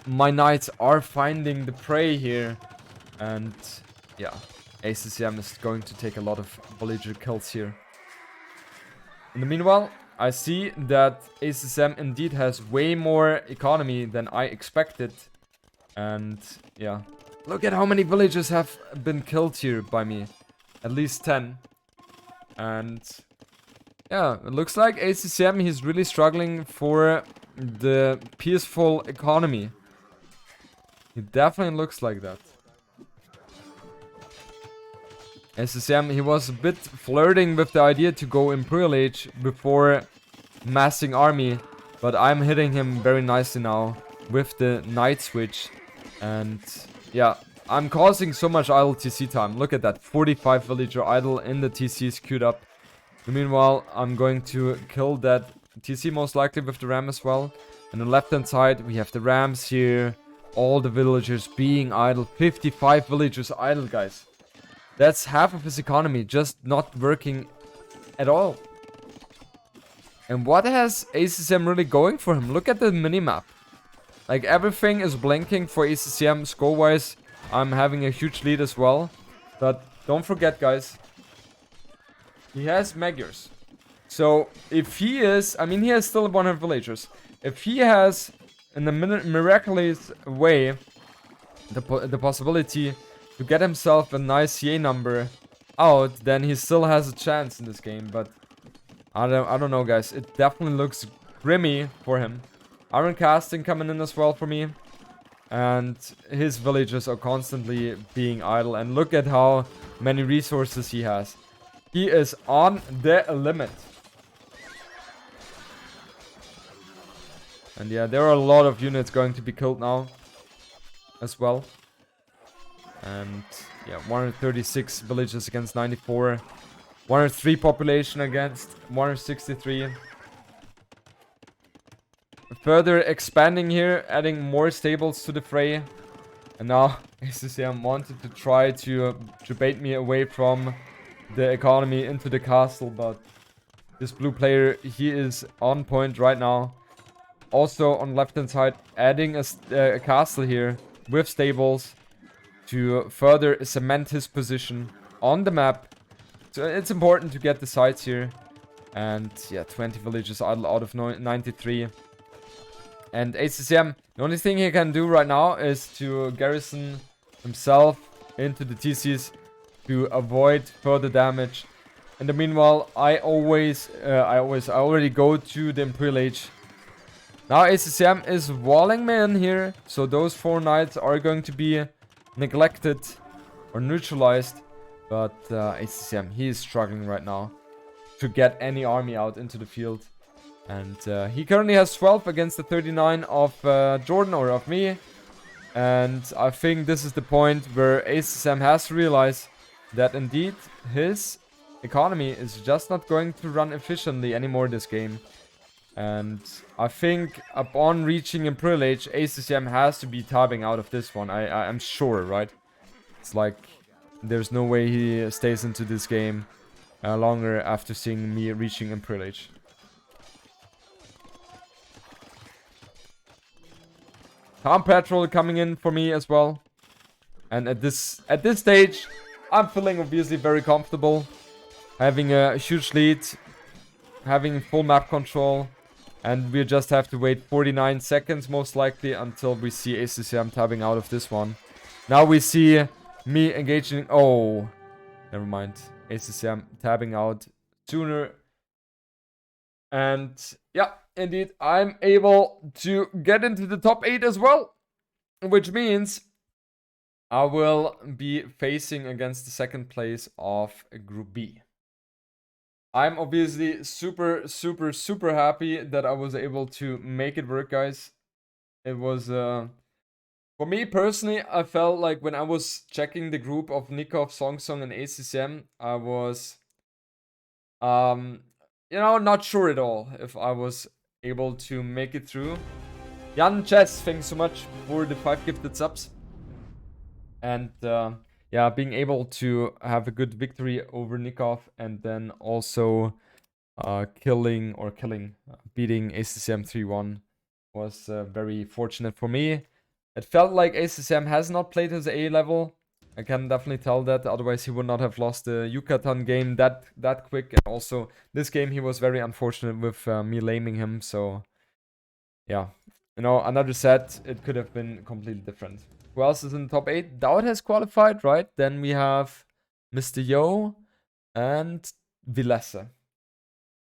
Speaker 1: My knights are finding the prey here. And yeah, ACCM is going to take a lot of villager kills here. In the meanwhile, I see that ACCM indeed has way more economy than I expected. And yeah, look at how many villagers have been killed here by me. At least 10. And yeah, it looks like ACCM, he's really struggling for the peaceful economy. It definitely looks like that. ACCM, he was a bit flirting with the idea to go Imperial Age before massing army. But I'm hitting him very nicely now with the Knight switch. And yeah, I'm causing so much idle TC time. Look at that, 45 villager idle in the TCs queued up. Meanwhile, I'm going to kill that TC most likely with the ram as well. And on the left hand side, we have the rams here. All the villagers being idle. 55 villagers idle, guys. That's half of his economy just not working at all. And what has ACCM really going for him? Look at the minimap. Like, everything is blinking for ACCM score-wise. I'm having a huge lead as well. But don't forget, guys, he has Magyars. So, if he is... I mean, he has still 100 villagers. If he has, in a miraculous way, the possibility to get himself a nice CA number out, then he still has a chance in this game. But I don't know, guys. It definitely looks grimy for him. Iron casting coming in as well for me. And his villagers are constantly being idle. And look at how many resources he has. He is on the limit. And yeah, there are a lot of units going to be killed now as well. And yeah, 136 villages against 94. 103 population against 163. Further expanding here, adding more stables to the fray. And now ACCM wanted to try to bait me away from the economy into the castle, but this blue player, he is on point right now. Also on left hand side, adding a castle here with stables to further cement his position on the map. So it's important to get the sites here. And yeah, 20 villages out of 93. And ACCM, the only thing he can do right now is to garrison himself into the TCs to avoid further damage. In the meanwhile, I already go to the Imperial Age. Now ACCM is walling me in here, so those 4 knights are going to be neglected or neutralized. But ACCM, he is struggling right now to get any army out into the field. And he currently has 12 against the 39 of Jordan or of me. And I think this is the point where ACCM has to realize that indeed his economy is just not going to run efficiently anymore this game. And I think upon reaching Imperial Age, ACCM has to be tabbing out of this one. I'm sure, right? It's like there's no way he stays into this game longer after seeing me reaching Imperial Age. Town Patrol coming in for me as well. And at this stage, I'm feeling obviously very comfortable. Having a huge lead. Having full map control. And we just have to wait 49 seconds most likely until we see ACCM tabbing out of this one. Now we see me engaging... Oh, never mind. ACCM tabbing out sooner. And yeah, indeed, I'm able to get into the top 8 as well. Which means I will be facing against the second place of Group B. I'm obviously super happy that I was able to make it work, guys. It was, for me personally, I felt like when I was checking the group of Nikov, Songsong, and ACCM, I was, you know, not sure at all if I was able to make it through. Jan Chess, thanks so much for the 5 gifted subs. And yeah, being able to have a good victory over Nikov and then also beating ACCM 3-1 was very fortunate for me. It felt like ACCM has not played his A level. I can definitely tell that, otherwise he would not have lost the Yucatan game that quick. And also, this game he was very unfortunate with me laming him, so yeah. You know, another set, it could have been completely different. Who else is in the top 8? Dowd has qualified, right? Then we have Mr. Yo and Vilesse.